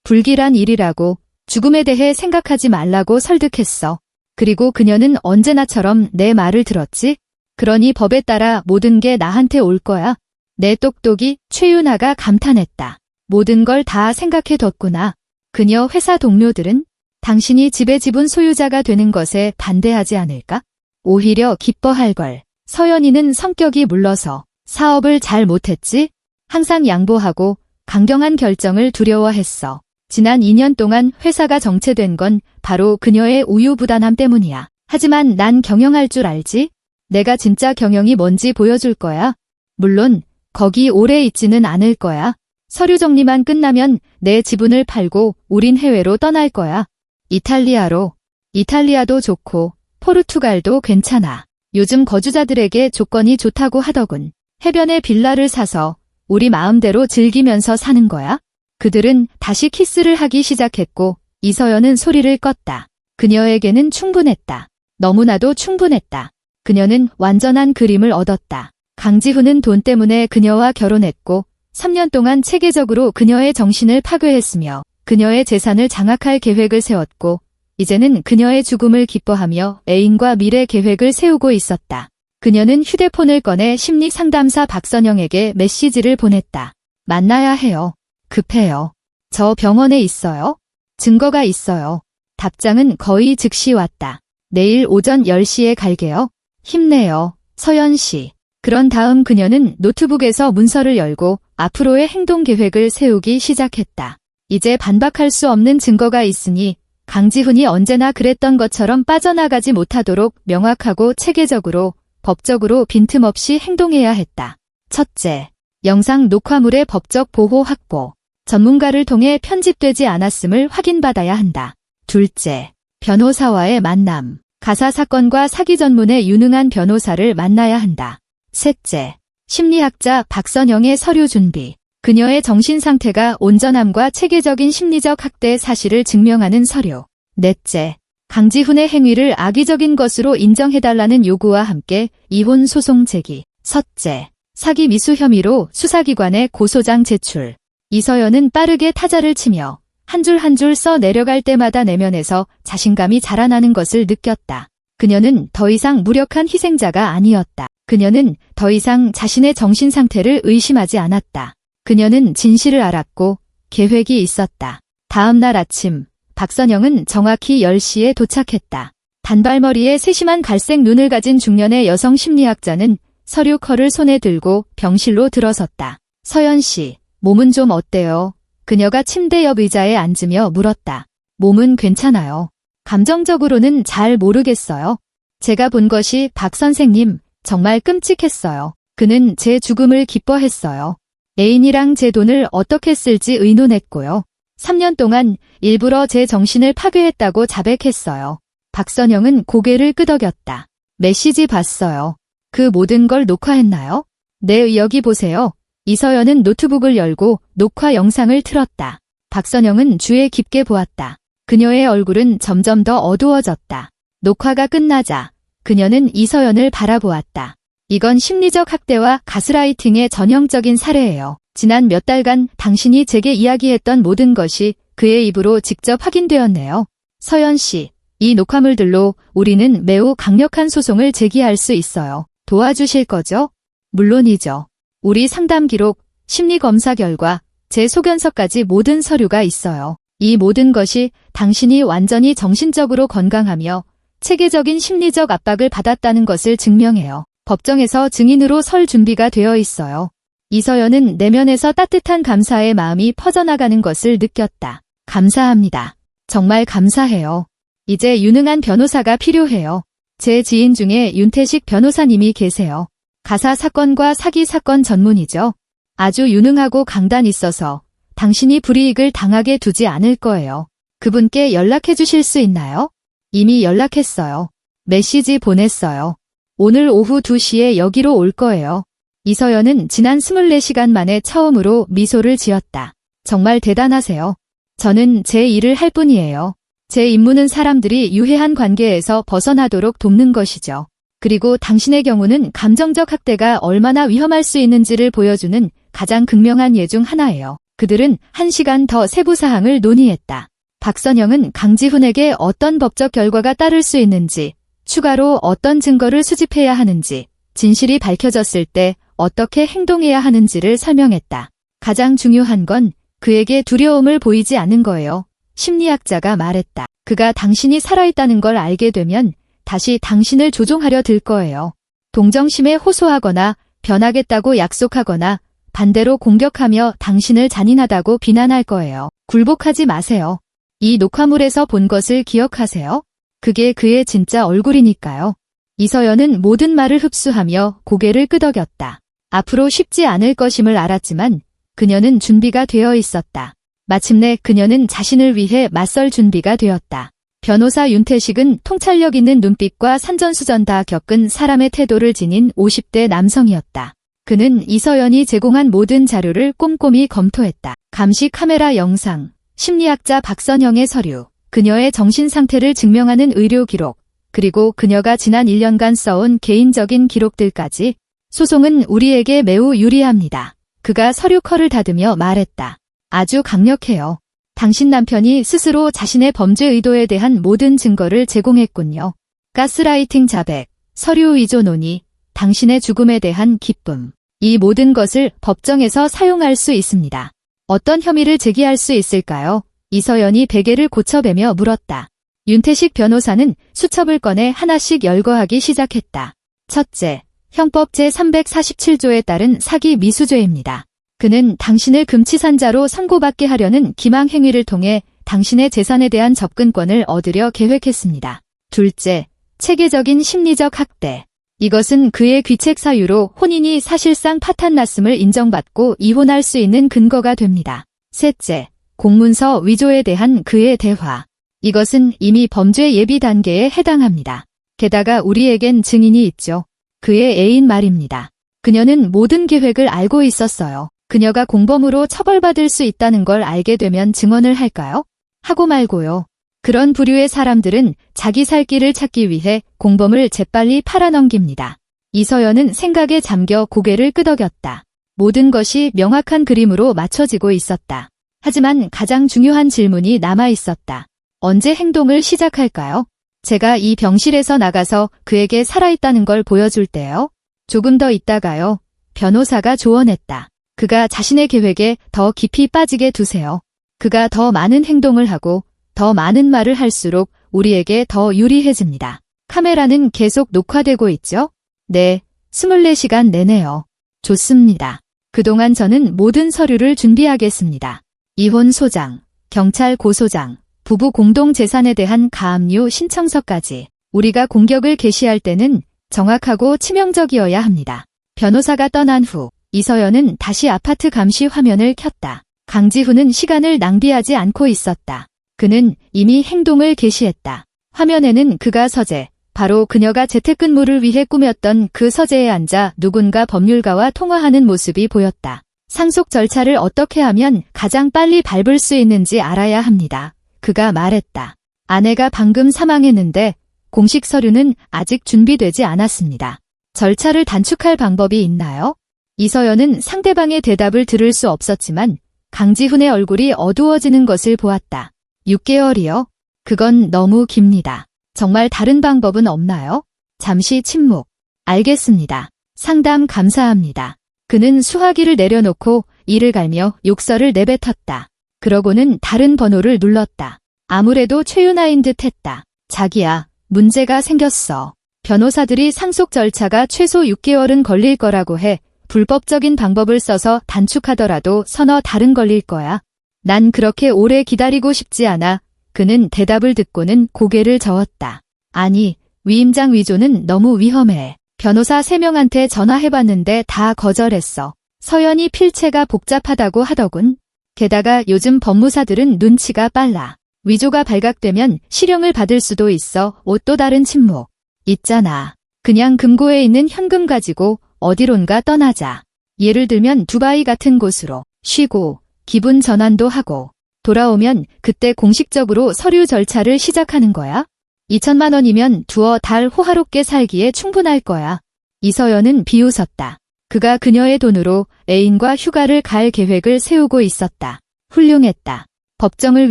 불길한 일이라고, 죽음에 대해 생각하지 말라고 설득했어. 그리고 그녀는 언제나처럼 내 말을 들었지? 그러니 법에 따라 모든 게 나한테 올 거야. 내 똑똑이. 최유나가 감탄했다. 모든 걸 다 생각해뒀구나. 그녀 회사 동료들은? 당신이 집의 지분 소유자가 되는 것에 반대하지 않을까? 오히려 기뻐할 걸. 서연이는 성격이 물러서 사업을 잘 못했지? 항상 양보하고 강경한 결정을 두려워했어. 지난 2년 동안 회사가 정체된 건 바로 그녀의 우유부단함 때문이야. 하지만 난 경영할 줄 알지? 내가 진짜 경영이 뭔지 보여줄 거야. 물론 거기 오래 있지는 않을 거야. 서류 정리만 끝나면 내 지분을 팔고 우린 해외로 떠날 거야. 이탈리아로. 이탈리아도 좋고 포르투갈도 괜찮아. 요즘 거주자들에게 조건이 좋다고 하더군. 해변에 빌라를 사서 우리 마음대로 즐기면서 사는 거야. 그들은 다시 키스를 하기 시작했고 이서연은 소리를 껐다. 그녀에게는 충분했다. 너무나도 충분했다. 그녀는 완전한 그림을 얻었다. 강지훈은 돈 때문에 그녀와 결혼했고 3년 동안 체계적으로 그녀의 정신을 파괴했으며 그녀의 재산을 장악할 계획을 세웠고 이제는 그녀의 죽음을 기뻐하며 애인과 미래 계획을 세우고 있었다. 그녀는 휴대폰을 꺼내 심리상담사 박선영에게 메시지를 보냈다. 만나야 해요. 급해요. 저 병원에 있어요. 증거가 있어요. 답장은 거의 즉시 왔다. 내일 오전 10시에 갈게요. 힘내요. 서연 씨. 그런 다음 그녀는 노트북에서 문서를 열고 앞으로의 행동 계획을 세우기 시작했다. 이제 반박할 수 없는 증거가 있으니 강지훈이 언제나 그랬던 것처럼 빠져나가지 못하도록 명확하고 체계적으로 법적으로 빈틈없이 행동해야 했다. 첫째, 영상 녹화물의 법적 보호 확보. 전문가를 통해 편집되지 않았음을 확인받아야 한다. 둘째, 변호사와의 만남. 가사 사건과 사기 전문의 유능한 변호사를 만나야 한다. 셋째, 심리학자 박선영의 서류 준비. 그녀의 정신 상태가 온전함과 체계적인 심리적 학대 사실을 증명하는 서류. 넷째, 강지훈의 행위를 악의적인 것으로 인정해달라는 요구와 함께 이혼 소송 제기. 섯째, 사기 미수 혐의로 수사기관에 고소장 제출. 이서연은 빠르게 타자를 치며 한 줄 한 줄 써 내려갈 때마다 내면에서 자신감이 자라나는 것을 느꼈다. 그녀는 더 이상 무력한 희생자가 아니었다. 그녀는 더 이상 자신의 정신 상태를 의심하지 않았다. 그녀는 진실을 알았고 계획이 있었다. 다음 날 아침, 박선영은 정확히 10시에 도착했다. 단발머리에 세심한 갈색 눈을 가진 중년의 여성 심리학자는 서류 컬을 손에 들고 병실로 들어섰다. 서연 씨, 몸은 좀 어때요? 그녀가 침대 옆 의자에 앉으며 물었다. 몸은 괜찮아요. 감정적으로는 잘 모르겠어요. 제가 본 것이 박 선생님, 정말 끔찍했어요. 그는 제 죽음을 기뻐했어요. 애인이랑 제 돈을 어떻게 쓸지 의논했고요. 3년 동안 일부러 제 정신을 파괴했다고 자백했어요. 박선영은 고개를 끄덕였다. 메시지 봤어요. 그 모든 걸 녹화했나요? 네, 여기 보세요. 이서연은 노트북을 열고 녹화 영상을 틀었다. 박선영은 주에 깊게 보았다. 그녀의 얼굴은 점점 더 어두워졌다. 녹화가 끝나자 그녀는 이서연을 바라보았다. 이건 심리적 학대와 가스라이팅의 전형적인 사례예요. 지난 몇 달간 당신이 제게 이야기했던 모든 것이 그의 입으로 직접 확인되었네요. 서연 씨, 이 녹화물들로 우리는 매우 강력한 소송을 제기할 수 있어요. 도와주실 거죠? 물론이죠. 우리 상담 기록, 심리검사 결과, 제 소견서까지 모든 서류가 있어요. 이 모든 것이 당신이 완전히 정신적으로 건강하며 체계적인 심리적 압박을 받았다는 것을 증명해요. 법정에서 증인으로 설 준비가 되어 있어요. 이서연은 내면에서 따뜻한 감사의 마음이 퍼져나가는 것을 느꼈다. 감사합니다. 정말 감사해요. 이제 유능한 변호사가 필요해요. 제 지인 중에 윤태식 변호사님이 계세요. 가사 사건과 사기 사건 전문이죠. 아주 유능하고 강단 있어서 당신이 불이익을 당하게 두지 않을 거예요. 그분께 연락해 주실 수 있나요? 이미 연락했어요. 메시지 보냈어요. 오늘 오후 2시에 여기로 올 거예요. 이서연은 지난 24시간 만에 처음으로 미소를 지었다. 정말 대단하세요. 저는 제 일을 할 뿐이에요. 제 임무는 사람들이 유해한 관계에서 벗어나도록 돕는 것이죠. 그리고 당신의 경우는 감정적 학대가 얼마나 위험할 수 있는지를 보여주는 가장 극명한 예 중 하나예요. 그들은 1시간 더 세부 사항을 논의했다. 박선영은 강지훈에게 어떤 법적 결과가 따를 수 있는지, 추가로 어떤 증거를 수집해야 하는지, 진실이 밝혀졌을 때 어떻게 행동해야 하는지를 설명했다. 가장 중요한 건 그에게 두려움을 보이지 않는 거예요. 심리학자가 말했다. 그가 당신이 살아있다는 걸 알게 되면 다시 당신을 조종하려 들 거예요. 동정심에 호소하거나 변하겠다고 약속하거나 반대로 공격하며 당신을 잔인하다고 비난할 거예요. 굴복하지 마세요. 이 녹화물에서 본 것을 기억하세요. 그게 그의 진짜 얼굴이니까요. 이서연은 모든 말을 흡수하며 고개를 끄덕였다. 앞으로 쉽지 않을 것임을 알았지만 그녀는 준비가 되어 있었다. 마침내 그녀는 자신을 위해 맞설 준비가 되었다. 변호사 윤태식은 통찰력 있는 눈빛과 산전수전 다 겪은 사람의 태도를 지닌 50대 남성이었다. 그는 이서연이 제공한 모든 자료를 꼼꼼히 검토했다. 감시 카메라 영상, 심리학자 박선영의 서류, 그녀의 정신 상태를 증명하는 의료 기록, 그리고 그녀가 지난 1년간 써온 개인적인 기록들까지. 소송은 우리에게 매우 유리합니다. 그가 서류 컬을 다듬며 말했다. 아주 강력해요. 당신 남편이 스스로 자신의 범죄 의도에 대한 모든 증거를 제공했군요. 가스라이팅 자백, 서류 위조 논의, 당신의 죽음에 대한 기쁨. 이 모든 것을 법정에서 사용할 수 있습니다. 어떤 혐의를 제기할 수 있을까요? 이서연이 베개를 고쳐배며 물었다. 윤태식 변호사는 수첩을 꺼내 하나씩 열거하기 시작했다. 첫째, 형법 제347조에 따른 사기 미수죄입니다. 그는 당신을 금치산자로 선고받게 하려는 기망 행위를 통해 당신의 재산에 대한 접근권을 얻으려 계획했습니다. 둘째, 체계적인 심리적 학대. 이것은 그의 귀책 사유로 혼인이 사실상 파탄났음을 인정받고 이혼할 수 있는 근거가 됩니다. 셋째, 공문서 위조에 대한 그의 대화. 이것은 이미 범죄 예비 단계에 해당합니다. 게다가 우리에겐 증인이 있죠. 그의 애인 말입니다. 그녀는 모든 계획을 알고 있었어요. 그녀가 공범으로 처벌받을 수 있다는 걸 알게 되면 증언을 할까요? 하고 말고요. 그런 부류의 사람들은 자기 살 길을 찾기 위해 공범을 재빨리 팔아넘깁니다. 이서연은 생각에 잠겨 고개를 끄덕였다. 모든 것이 명확한 그림으로 맞춰지고 있었다. 하지만 가장 중요한 질문이 남아 있었다. 언제 행동을 시작할까요? 제가 이 병실에서 나가서 그에게 살아있다는 걸 보여줄 때요? 조금 더 있다가요. 변호사가 조언했다. 그가 자신의 계획에 더 깊이 빠지게 두세요. 그가 더 많은 행동을 하고 더 많은 말을 할수록 우리에게 더 유리해집니다. 카메라는 계속 녹화되고 있죠? 네, 24시간 내내요. 좋습니다. 그동안 저는 모든 서류를 준비하겠습니다. 이혼 소장, 경찰 고소장, 부부 공동 재산에 대한 가압류 신청서까지. 우리가 공격을 개시할 때는 정확하고 치명적이어야 합니다. 변호사가 떠난 후 이서연은 다시 아파트 감시 화면을 켰다. 강지훈은 시간을 낭비하지 않고 있었다. 그는 이미 행동을 개시했다. 화면에는 그가 서재, 바로 그녀가 재택근무를 위해 꾸몄던 그 서재에 앉아 누군가 법률가와 통화하는 모습이 보였다. 상속 절차를 어떻게 하면 가장 빨리 밟을 수 있는지 알아야 합니다. 그가 말했다. 아내가 방금 사망했는데 공식 서류는 아직 준비되지 않았습니다. 절차를 단축할 방법이 있나요? 이서연은 상대방의 대답을 들을 수 없었지만 강지훈의 얼굴이 어두워지는 것을 보았다. 6개월이요? 그건 너무 깁니다. 정말 다른 방법은 없나요? 잠시 침묵. 알겠습니다. 상담 감사합니다. 그는 수화기를 내려놓고 이를 갈며 욕설을 내뱉었다. 그러고는 다른 번호를 눌렀다. 아무래도 최윤아인 듯 했다. 자기야, 문제가 생겼어. 변호사들이 상속 절차가 최소 6개월은 걸릴 거라고 해. 불법적인 방법을 써서 단축하더라도 서너 달은 걸릴 거야. 난 그렇게 오래 기다리고 싶지 않아. 그는 대답을 듣고는 고개를 저었다. 아니, 위임장 위조는 너무 위험해. 변호사 3명한테 전화해봤는데 다 거절했어. 서연이 필체가 복잡하다고 하더군. 게다가 요즘 법무사들은 눈치가 빨라. 위조가 발각되면 실형을 받을 수도 있어. 또 다른 침묵. 있잖아. 그냥 금고에 있는 현금 가지고 어디론가 떠나자. 예를 들면 두바이 같은 곳으로 쉬고 기분 전환도 하고 돌아오면 그때 공식적으로 서류 절차를 시작하는 거야. 2천만 원이면 두어 달 호화롭게 살기에 충분할 거야. 이서연은 비웃었다. 그가 그녀의 돈으로 애인과 휴가를 갈 계획을 세우고 있었다. 훌륭했다. 법정을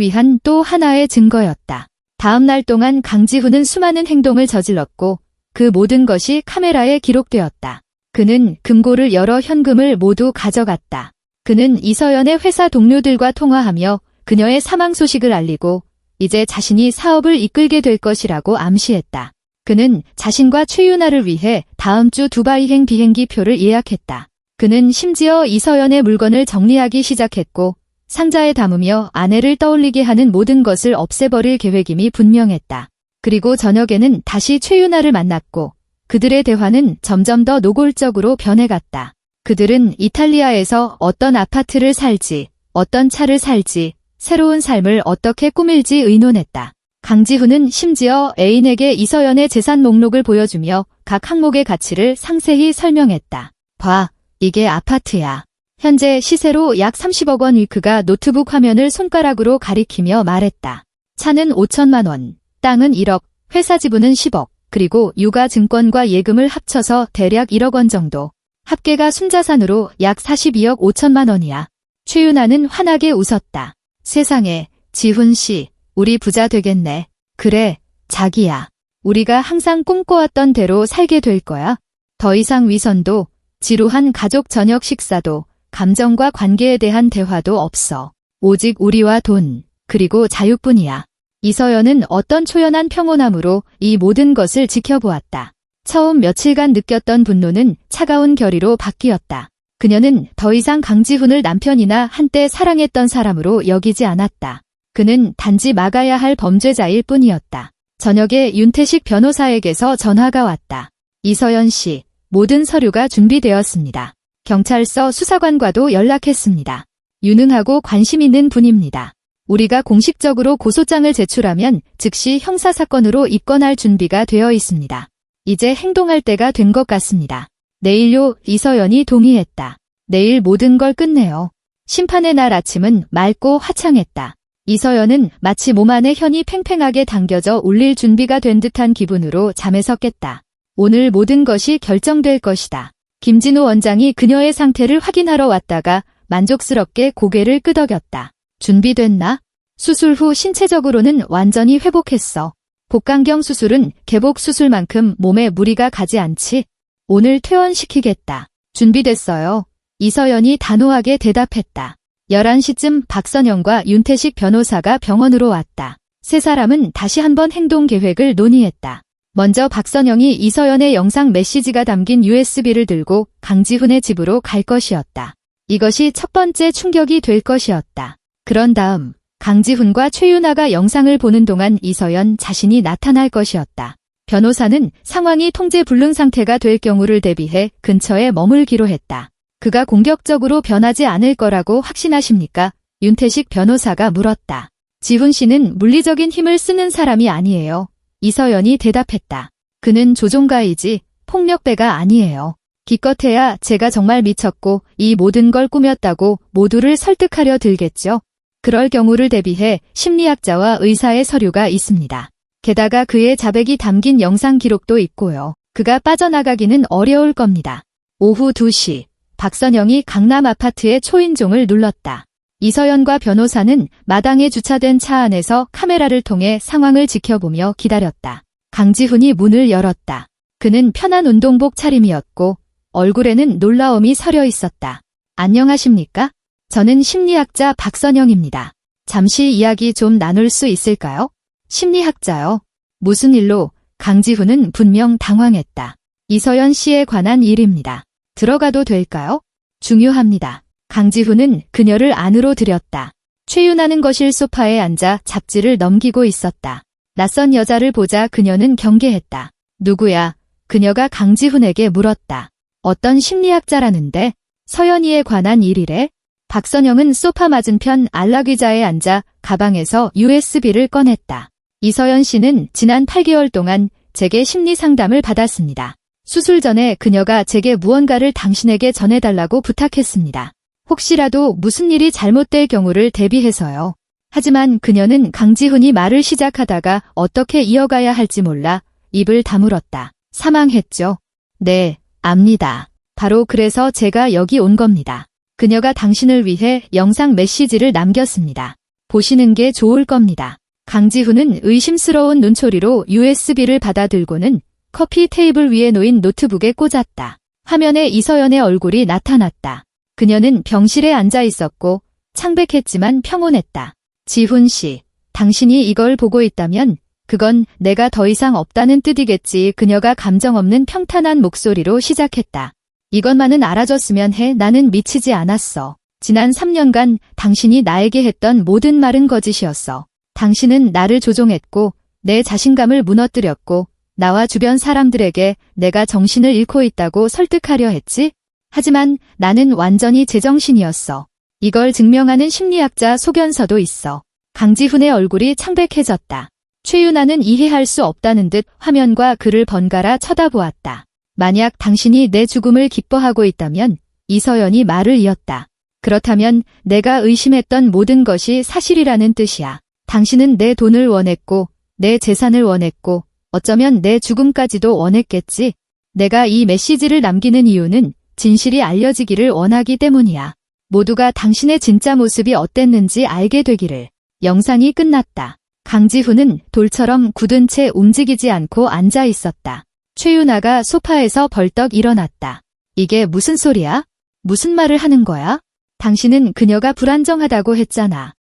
위한 또 하나의 증거였다. 다음 날 동안 강지훈은 수많은 행동을 저질렀고 그 모든 것이 카메라에 기록되었다. 그는 금고를 열어 현금을 모두 가져갔다. 그는 이서연의 회사 동료들과 통화하며 그녀의 사망 소식을 알리고 이제 자신이 사업을 이끌게 될 것이라고 암시했다. 그는 자신과 최윤아를 위해 다음 주 두바이행 비행기 표를 예약했다. 그는 심지어 이서연의 물건을 정리하기 시작했고 상자에 담으며 아내를 떠올리게 하는 모든 것을 없애버릴 계획임이 분명했다. 그리고 저녁에는 다시 최윤아를 만났고 그들의 대화는 점점 더 노골적으로 변해갔다. 그들은 이탈리아에서 어떤 아파트를 살지, 어떤 차를 살지, 새로운 삶을 어떻게 꾸밀지 의논했다. 강지훈은 심지어 애인에게 이서연의 재산 목록을 보여주며 각 항목의 가치를 상세히 설명했다. 봐, 이게 아파트야. 현재 시세로 약 30억 원. 그가 노트북 화면을 손가락으로 가리키며 말했다. 차는 5천만 원, 땅은 1억, 회사 지분은 10억, 그리고 유가 증권과 예금을 합쳐서 대략 1억 원 정도. 합계가 순자산으로 약 42억 5천만 원이야. 최윤아는 환하게 웃었다. 세상에, 지훈 씨, 우리 부자 되겠네. 그래, 자기야. 우리가 항상 꿈꿔왔던 대로 살게 될 거야. 더 이상 위선도, 지루한 가족 저녁 식사도, 감정과 관계에 대한 대화도 없어. 오직 우리와 돈, 그리고 자유뿐이야. 이서연은 어떤 초연한 평온함으로 이 모든 것을 지켜보았다. 처음 며칠간 느꼈던 분노는 차가운 결의로 바뀌었다. 그녀는 더 이상 강지훈을 남편이나 한때 사랑했던 사람으로 여기지 않았다. 그는 단지 막아야 할 범죄자일 뿐이었다. 저녁에 윤태식 변호사에게서 전화가 왔다. 이서연 씨, 모든 서류가 준비되었습니다. 경찰서 수사관과도 연락했습니다. 유능하고 관심 있는 분입니다. 우리가 공식적으로 고소장을 제출하면 즉시 형사사건으로 입건할 준비가 되어 있습니다. 이제 행동할 때가 된 것 같습니다. 내일요. 이서연이 동의했다. 내일 모든 걸 끝내요. 심판의 날 아침은 맑고 화창했다. 이서연은 마치 몸 안에 현이 팽팽하게 당겨져 울릴 준비가 된 듯한 기분으로 잠에서 깼다. 오늘 모든 것이 결정될 것이다. 김진우 원장이 그녀의 상태를 확인하러 왔다가 만족스럽게 고개를 끄덕였다. 준비됐나? 수술 후 신체적으로는 완전히 회복했어. 복강경 수술은 개복 수술만큼 몸에 무리가 가지 않지. 오늘 퇴원시키겠다. 준비됐어요. 이서연이 단호하게 대답했다. 11시쯤 박선영과 윤태식 변호사가 병원으로 왔다. 세 사람은 다시 한번 행동 계획을 논의했다. 먼저 박선영이 이서연의 영상 메시지가 담긴 USB를 들고 강지훈의 집으로 갈 것이었다. 이것이 첫 번째 충격이 될 것이었다. 그런 다음 강지훈과 최윤아가 영상을 보는 동안 이서연 자신이 나타날 것이었다. 변호사는 상황이 통제 불능 상태가 될 경우를 대비해 근처에 머물기로 했다. 그가 공격적으로 변하지 않을 거라고 확신하십니까? 윤태식 변호사가 물었다. 지훈 씨는 물리적인 힘을 쓰는 사람이 아니에요. 이서연이 대답했다. 그는 조종가이지 폭력배가 아니에요. 기껏해야 제가 정말 미쳤고 이 모든 걸 꾸몄다고 모두를 설득하려 들겠죠. 그럴 경우를 대비해 심리학자와 의사의 서류가 있습니다. 게다가 그의 자백이 담긴 영상 기록도 있고요. 그가 빠져나가기는 어려울 겁니다. 오후 2시, 박선영이 강남 아파트의 초인종을 눌렀다. 이서연과 변호사는 마당에 주차된 차 안에서 카메라를 통해 상황을 지켜보며 기다렸다. 강지훈이 문을 열었다. 그는 편한 운동복 차림이었고 얼굴에는 놀라움이 서려 있었다. 안녕하십니까? 저는 심리학자 박선영입니다. 잠시 이야기 좀 나눌 수 있을까요? 심리학자요? 무슨 일로? 강지훈은 분명 당황했다. 이서연 씨에 관한 일입니다. 들어가도 될까요? 중요합니다. 강지훈은 그녀를 안으로 들였다. 최윤아는 거실 소파에 앉아 잡지를 넘기고 있었다. 낯선 여자를 보자 그녀는 경계했다. 누구야? 그녀가 강지훈에게 물었다. 어떤 심리학자라는데? 서연이에 관한 일이래? 박선영은 소파 맞은편 안락의자에 앉아 가방에서 USB를 꺼냈다. 이서연 씨는 지난 8개월 동안 제게 심리 상담을 받았습니다. 수술 전에 그녀가 제게 무언가를 당신에게 전해달라고 부탁했습니다. 혹시라도 무슨 일이 잘못될 경우를 대비해서요. 하지만 그녀는 강지훈이 말을 시작하다가 어떻게 이어가야 할지 몰라 입을 다물었다. 사망했죠. 네, 압니다. 바로 그래서 제가 여기 온 겁니다. 그녀가 당신을 위해 영상 메시지를 남겼습니다. 보시는 게 좋을 겁니다. 강지훈은 의심스러운 눈초리로 USB를 받아들고는 커피 테이블 위에 놓인 노트북에 꽂았다. 화면에 이서연의 얼굴이 나타났다. 그녀는 병실에 앉아 있었고 창백했지만 평온했다. 지훈 씨, 당신이 이걸 보고 있다면 그건 내가 더 이상 없다는 뜻이겠지. 그녀가 감정 없는 평탄한 목소리로 시작했다. 이것만은 알아줬으면 해. 나는 미치지 않았어. 지난 3년간 당신이 나에게 했던 모든 말은 거짓이었어. 당신은 나를 조종했고 내 자신감을 무너뜨렸고 나와 주변 사람들에게 내가 정신을 잃고 있다고 설득하려 했지? 하지만 나는 완전히 제정신이었어. 이걸 증명하는 심리학자 소견서도 있어. 강지훈의 얼굴이 창백해졌다. 최윤아는 이해할 수 없다는 듯 화면과 글을 번갈아 쳐다보았다. 만약 당신이 내 죽음을 기뻐하고 있다면 이서연이 말을 이었다. 그렇다면 내가 의심했던 모든 것이 사실이라는 뜻이야. 당신은 내 돈을 원했고 내 재산을 원했고 어쩌면 내 죽음까지도 원했겠지. 내가 이 메시지를 남기는 이유는 진실이 알려지기를 원하기 때문이야. 모두가 당신의 진짜 모습이 어땠는지 알게 되기를. 영상이 끝났다. 강지훈은 돌처럼 굳은 채 움직이지 않고 앉아 있었다. 최윤아가 소파에서 벌떡 일어났다. 이게 무슨 소리야? 무슨 말을 하는 거야? 당신은 그녀가 불안정하다고 했잖아.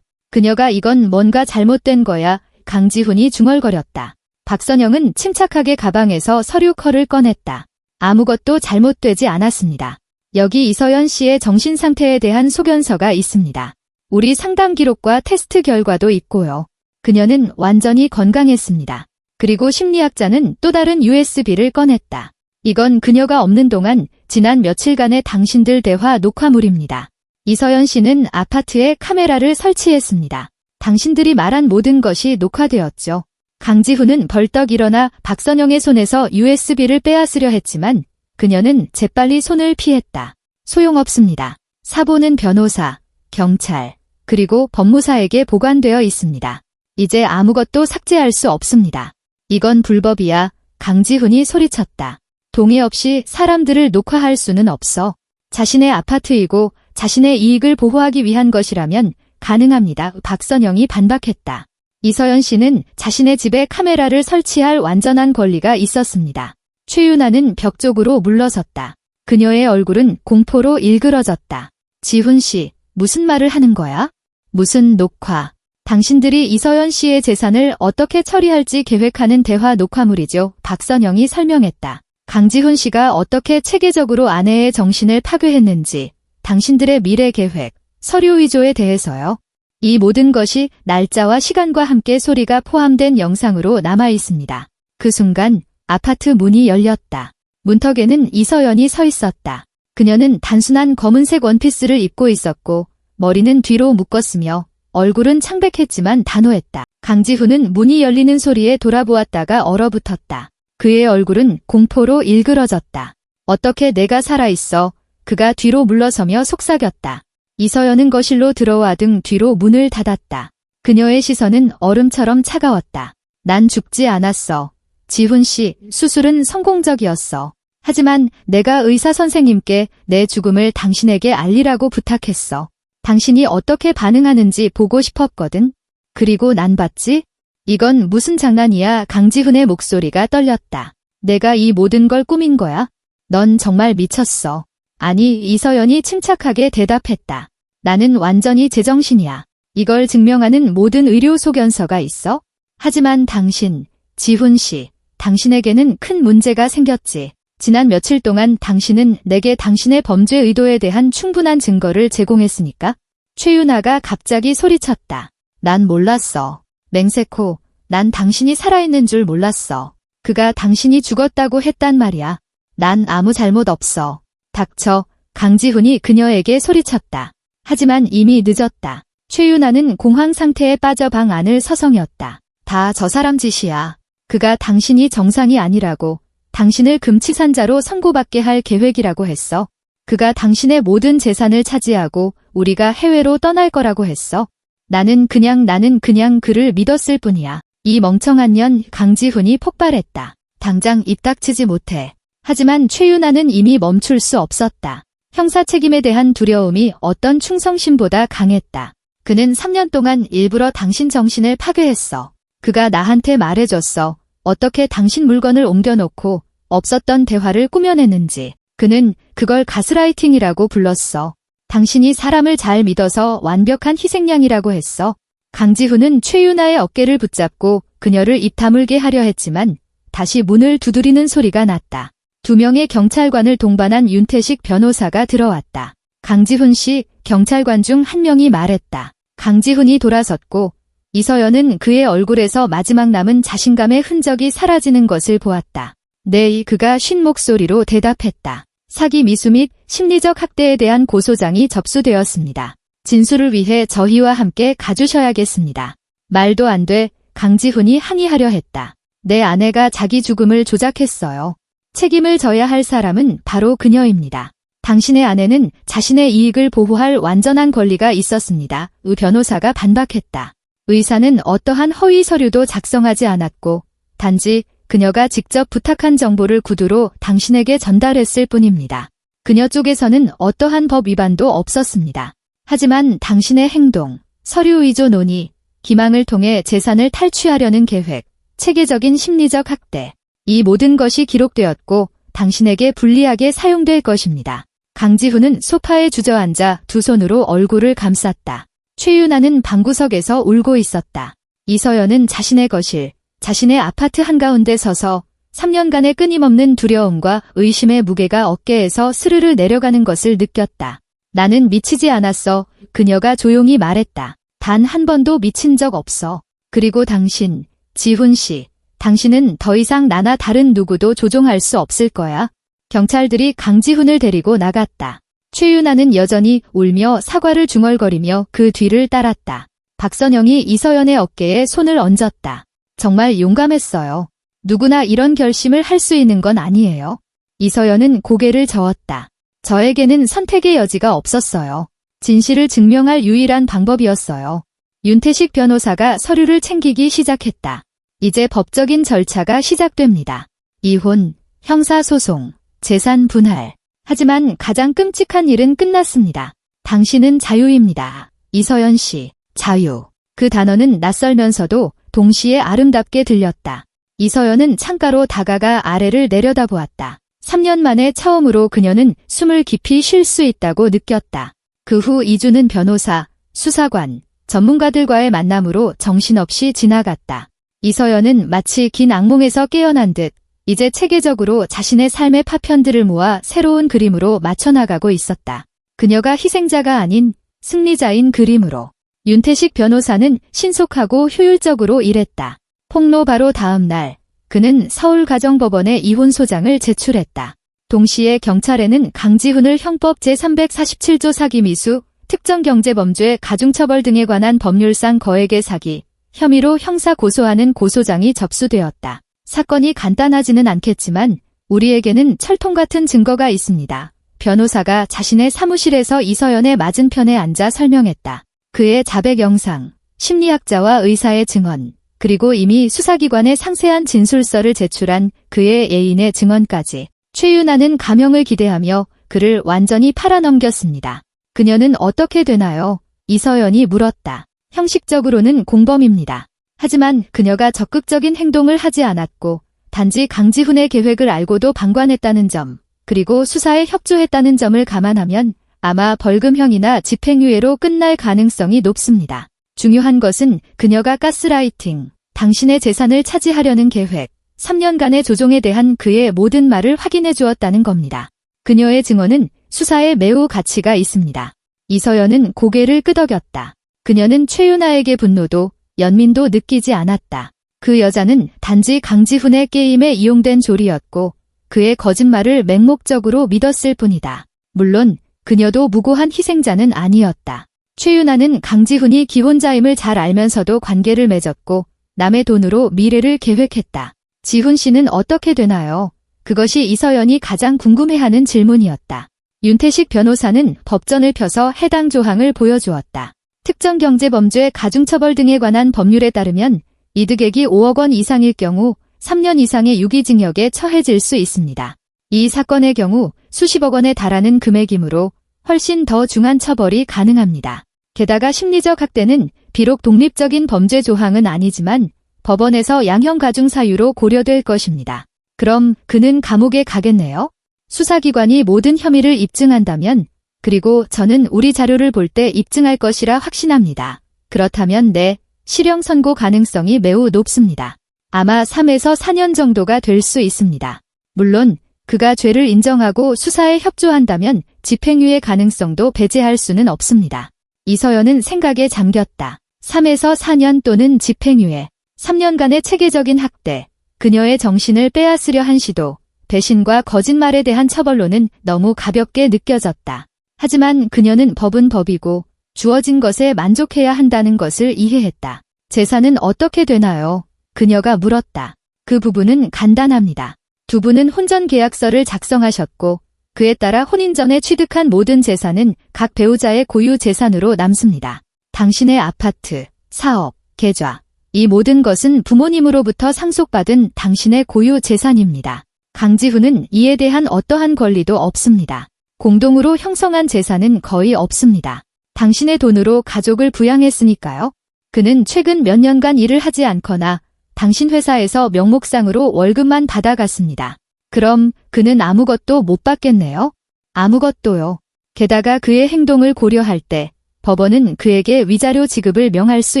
그녀가 이건 뭔가 잘못된 거야. 강지훈이 중얼거렸다. 박선영은 침착하게 가방에서 서류 컬을 꺼냈다. 아무것도 잘못되지 않았습니다. 여기 이서연 씨의 정신 상태에 대한 소견서가 있습니다. 우리 상담 기록과 테스트 결과도 있고요. 그녀는 완전히 건강했습니다. 그리고 심리학자는 또 다른 USB를 꺼냈다. 이건 그녀가 없는 동안 지난 며칠간의 당신들 대화 녹화물입니다. 이서연 씨는 아파트에 카메라를 설치했습니다. 당신들이 말한 모든 것이 녹화되었죠. 강지훈은 벌떡 일어나 박선영의 손에서 USB를 빼앗으려 했지만 그녀는 재빨리 손을 피했다. 소용없습니다. 사본은 변호사, 경찰, 그리고 법무사에게 보관되어 있습니다. 이제 아무것도 삭제할 수 없습니다. 이건 불법이야. 강지훈이 소리쳤다. 동의 없이 사람들을 녹화할 수는 없어. 자신의 아파트이고 자신의 이익을 보호하기 위한 것이라면 가능합니다. 박선영이 반박했다. 이서연 씨는 자신의 집에 카메라를 설치할 완전한 권리가 있었습니다. 최윤아는 벽 쪽으로 물러섰다. 그녀의 얼굴은 공포로 일그러졌다. 지훈 씨, 무슨 말을 하는 거야? 무슨 녹화? 당신들이 이서연 씨의 재산을 어떻게 처리할지 계획하는 대화 녹화물이죠. 박선영이 설명했다. 강지훈 씨가 어떻게 체계적으로 아내의 정신을 파괴했는지, 당신들의 미래 계획, 서류 위조에 대해서요. 이 모든 것이 날짜와 시간과 함께 소리가 포함된 영상으로 남아 있습니다. 그 순간 아파트 문이 열렸다. 문턱에는 이서연이 서 있었다. 그녀는 단순한 검은색 원피스를 입고 있었고 머리는 뒤로 묶었으며 얼굴은 창백했지만 단호했다. 강지훈은 문이 열리는 소리에 돌아보았다가 얼어붙었다. 그의 얼굴은 공포로 일그러졌다. 어떻게 내가 살아있어? 그가 뒤로 물러서며 속삭였다. 이서연은 거실로 들어와 등 뒤로 문을 닫았다. 그녀의 시선은 얼음처럼 차가웠다. 난 죽지 않았어. 지훈 씨, 수술은 성공적이었어. 하지만 내가 의사 선생님께 내 죽음을 당신에게 알리라고 부탁했어. 당신이 어떻게 반응하는지 보고 싶었거든. 그리고 난 봤지? 이건 무슨 장난이야. 강지훈의 목소리가 떨렸다. 내가 이 모든 걸 꾸민 거야? 넌 정말 미쳤어. 아니, 이서연이 침착하게 대답했다. 나는 완전히 제정신이야. 이걸 증명하는 모든 의료 소견서가 있어? 하지만 당신, 지훈 씨, 당신에게는 큰 문제가 생겼지. 지난 며칠 동안 당신은 내게 당신의 범죄 의도에 대한 충분한 증거를 제공했으니까? 최윤아가 갑자기 소리쳤다. 난 몰랐어. 맹세코, 난 당신이 살아있는 줄 몰랐어. 그가 당신이 죽었다고 했단 말이야. 난 아무 잘못 없어. 닥쳐. 강지훈이 그녀에게 소리쳤다. 하지만 이미 늦었다. 최윤아는 공황 상태에 빠져 방 안을 서성였다. 다 저 사람 짓이야. 그가 당신이 정상이 아니라고, 당신을 금치산자로 선고받게 할 계획이라고 했어. 그가 당신의 모든 재산을 차지하고 우리가 해외로 떠날 거라고 했어. 나는 그냥 그를 믿었을 뿐이야. 이 멍청한 년. 강지훈이 폭발했다. 당장 입 닥치지 못해. 하지만 최윤아는 이미 멈출 수 없었다. 형사 책임에 대한 두려움이 어떤 충성심보다 강했다. 그는 3년 동안 일부러 당신 정신을 파괴했어. 그가 나한테 말해줬어. 어떻게 당신 물건을 옮겨놓고 없었던 대화를 꾸며냈는지. 그는 그걸 가스라이팅이라고 불렀어. 당신이 사람을 잘 믿어서 완벽한 희생양이라고 했어. 강지훈은 최윤아의 어깨를 붙잡고 그녀를 입 다물게 하려 했지만 다시 문을 두드리는 소리가 났다. 2명의 경찰관을 동반한 윤태식 변호사가 들어왔다. 강지훈 씨, 경찰관 중 한 명이 말했다. 강지훈이 돌아섰고 이서연은 그의 얼굴에서 마지막 남은 자신감의 흔적이 사라지는 것을 보았다. 네, 그가 쉰 목소리로 대답했다. 사기 미수 및 심리적 학대에 대한 고소장이 접수되었습니다. 진술을 위해 저희와 함께 가주셔야겠습니다. 말도 안 돼. 강지훈이 항의하려 했다. 내 아내가 자기 죽음을 조작했어요. 책임을 져야 할 사람은 바로 그녀입니다. 당신의 아내는 자신의 이익을 보호할 완전한 권리가 있었습니다. 의 변호사가 반박했다. 의사는 어떠한 허위 서류도 작성하지 않았고 단지 그녀가 직접 부탁한 정보를 구두로 당신에게 전달했을 뿐입니다. 그녀 쪽에서는 어떠한 법 위반도 없었습니다. 하지만 당신의 행동, 서류 위조 논의, 기망을 통해 재산을 탈취하려는 계획, 체계적인 심리적 학대, 이 모든 것이 기록되었고 당신에게 불리하게 사용될 것입니다. 강지훈은 소파에 주저앉아 두 손으로 얼굴을 감쌌다. 최윤아는 방구석에서 울고 있었다. 이서연은 자신의 거실, 자신의 아파트 한가운데 서서 3년간의 끊임없는 두려움과 의심의 무게가 어깨에서 스르르 내려가는 것을 느꼈다. 나는 미치지 않았어. 그녀가 조용히 말했다. 단 한 번도 미친 적 없어. 그리고 당신, 지훈 씨, 당신은 더 이상 나나 다른 누구도 조종할 수 없을 거야. 경찰들이 강지훈을 데리고 나갔다. 최윤아는 여전히 울며 사과를 중얼거리며 그 뒤를 따랐다. 박선영이 이서연의 어깨에 손을 얹었다. 정말 용감했어요. 누구나 이런 결심을 할 수 있는 건 아니에요. 이서연은 고개를 저었다. 저에게는 선택의 여지가 없었어요. 진실을 증명할 유일한 방법이었어요. 윤태식 변호사가 서류를 챙기기 시작했다. 이제 법적인 절차가 시작됩니다. 이혼, 형사소송, 재산 분할. 하지만 가장 끔찍한 일은 끝났습니다. 당신은 자유입니다. 이서연 씨, 자유. 그 단어는 낯설면서도 동시에 아름답게 들렸다. 이서연은 창가로 다가가 아래를 내려다보았다. 3년 만에 처음으로 그녀는 숨을 깊이 쉴 수 있다고 느꼈다. 그 후 이주는 변호사, 수사관, 전문가들과의 만남으로 정신없이 지나갔다. 이서연은 마치 긴 악몽에서 깨어난 듯 이제 체계적으로 자신의 삶의 파편들을 모아 새로운 그림으로 맞춰나가고 있었다. 그녀가 희생자가 아닌 승리자인 그림으로. 윤태식 변호사는 신속하고 효율적으로 일했다. 폭로 바로 다음 날 그는 서울가정법원에 이혼소장을 제출했다. 동시에 경찰에는 강지훈을 형법 제347조 사기미수, 특정경제범죄 가중처벌 등에 관한 법률상 거액의 사기, 혐의로 형사 고소하는 고소장이 접수되었다. 사건이 간단하지는 않겠지만 우리에게는 철통 같은 증거가 있습니다. 변호사가 자신의 사무실에서 이서연의 맞은편에 앉아 설명했다. 그의 자백 영상, 심리학자와 의사의 증언, 그리고 이미 수사기관에 상세한 진술서를 제출한 그의 애인의 증언까지. 최윤아는 감형을 기대하며 그를 완전히 팔아넘겼습니다. 그녀는 어떻게 되나요? 이서연이 물었다. 형식적으로는 공범입니다. 하지만 그녀가 적극적인 행동을 하지 않았고 단지 강지훈의 계획을 알고도 방관했다는 점, 그리고 수사에 협조했다는 점을 감안하면 아마 벌금형이나 집행유예로 끝날 가능성이 높습니다. 중요한 것은 그녀가 가스라이팅, 당신의 재산을 차지하려는 계획, 3년간의 조종에 대한 그의 모든 말을 확인해 주었다는 겁니다. 그녀의 증언은 수사에 매우 가치가 있습니다. 이서연은 고개를 끄덕였다. 그녀는 최윤아에게 분노도 연민도 느끼지 않았다. 그 여자는 단지 강지훈의 게임에 이용된 조리였고 그의 거짓말을 맹목적으로 믿었을 뿐이다. 물론 그녀도 무고한 희생자는 아니었다. 최윤아는 강지훈이 기혼자임을 잘 알면서도 관계를 맺었고 남의 돈으로 미래를 계획했다. 지훈 씨는 어떻게 되나요? 그것이 이서연이 가장 궁금해하는 질문이었다. 윤태식 변호사는 법전을 펴서 해당 조항을 보여주었다. 특정경제범죄 가중처벌 등에 관한 법률에 따르면 이득액이 5억 원 이상일 경우 3년 이상의 유기징역에 처해질 수 있습니다. 이 사건의 경우 수십억 원에 달하는 금액이므로 훨씬 더 중한 처벌이 가능합니다. 게다가 심리적 학대는 비록 독립적인 범죄 조항은 아니지만 법원에서 양형 가중 사유로 고려될 것입니다. 그럼 그는 감옥에 가겠네요? 수사기관이 모든 혐의를 입증한다면, 그리고 저는 우리 자료를 볼 때 입증할 것이라 확신합니다. 그렇다면 네, 실형 선고 가능성이 매우 높습니다. 아마 3에서 4년 정도가 될 수 있습니다. 물론 그가 죄를 인정하고 수사에 협조한다면 집행유예 가능성도 배제할 수는 없습니다. 이서연은 생각에 잠겼다. 3에서 4년 또는 집행유예, 3년간의 체계적인 학대, 그녀의 정신을 빼앗으려 한 시도, 배신과 거짓말에 대한 처벌로는 너무 가볍게 느껴졌다. 하지만 그녀는 법은 법이고 주어진 것에 만족해야 한다는 것을 이해했다. 재산은 어떻게 되나요? 그녀가 물었다. 그 부분은 간단합니다. 두 분은 혼전 계약서를 작성하셨고 그에 따라 혼인 전에 취득한 모든 재산은 각 배우자의 고유 재산으로 남습니다. 당신의 아파트, 사업, 계좌, 이 모든 것은 부모님으로부터 상속받은 당신의 고유 재산입니다. 강지훈은 이에 대한 어떠한 권리도 없습니다. 공동으로 형성한 재산은 거의 없습니다. 당신의 돈으로 가족을 부양했으니까요. 그는 최근 몇 년간 일을 하지 않거나 당신 회사에서 명목상으로 월급만 받아갔습니다. 그럼 그는 아무것도 못 받겠네요? 아무것도요. 게다가 그의 행동을 고려할 때 법원은 그에게 위자료 지급을 명할 수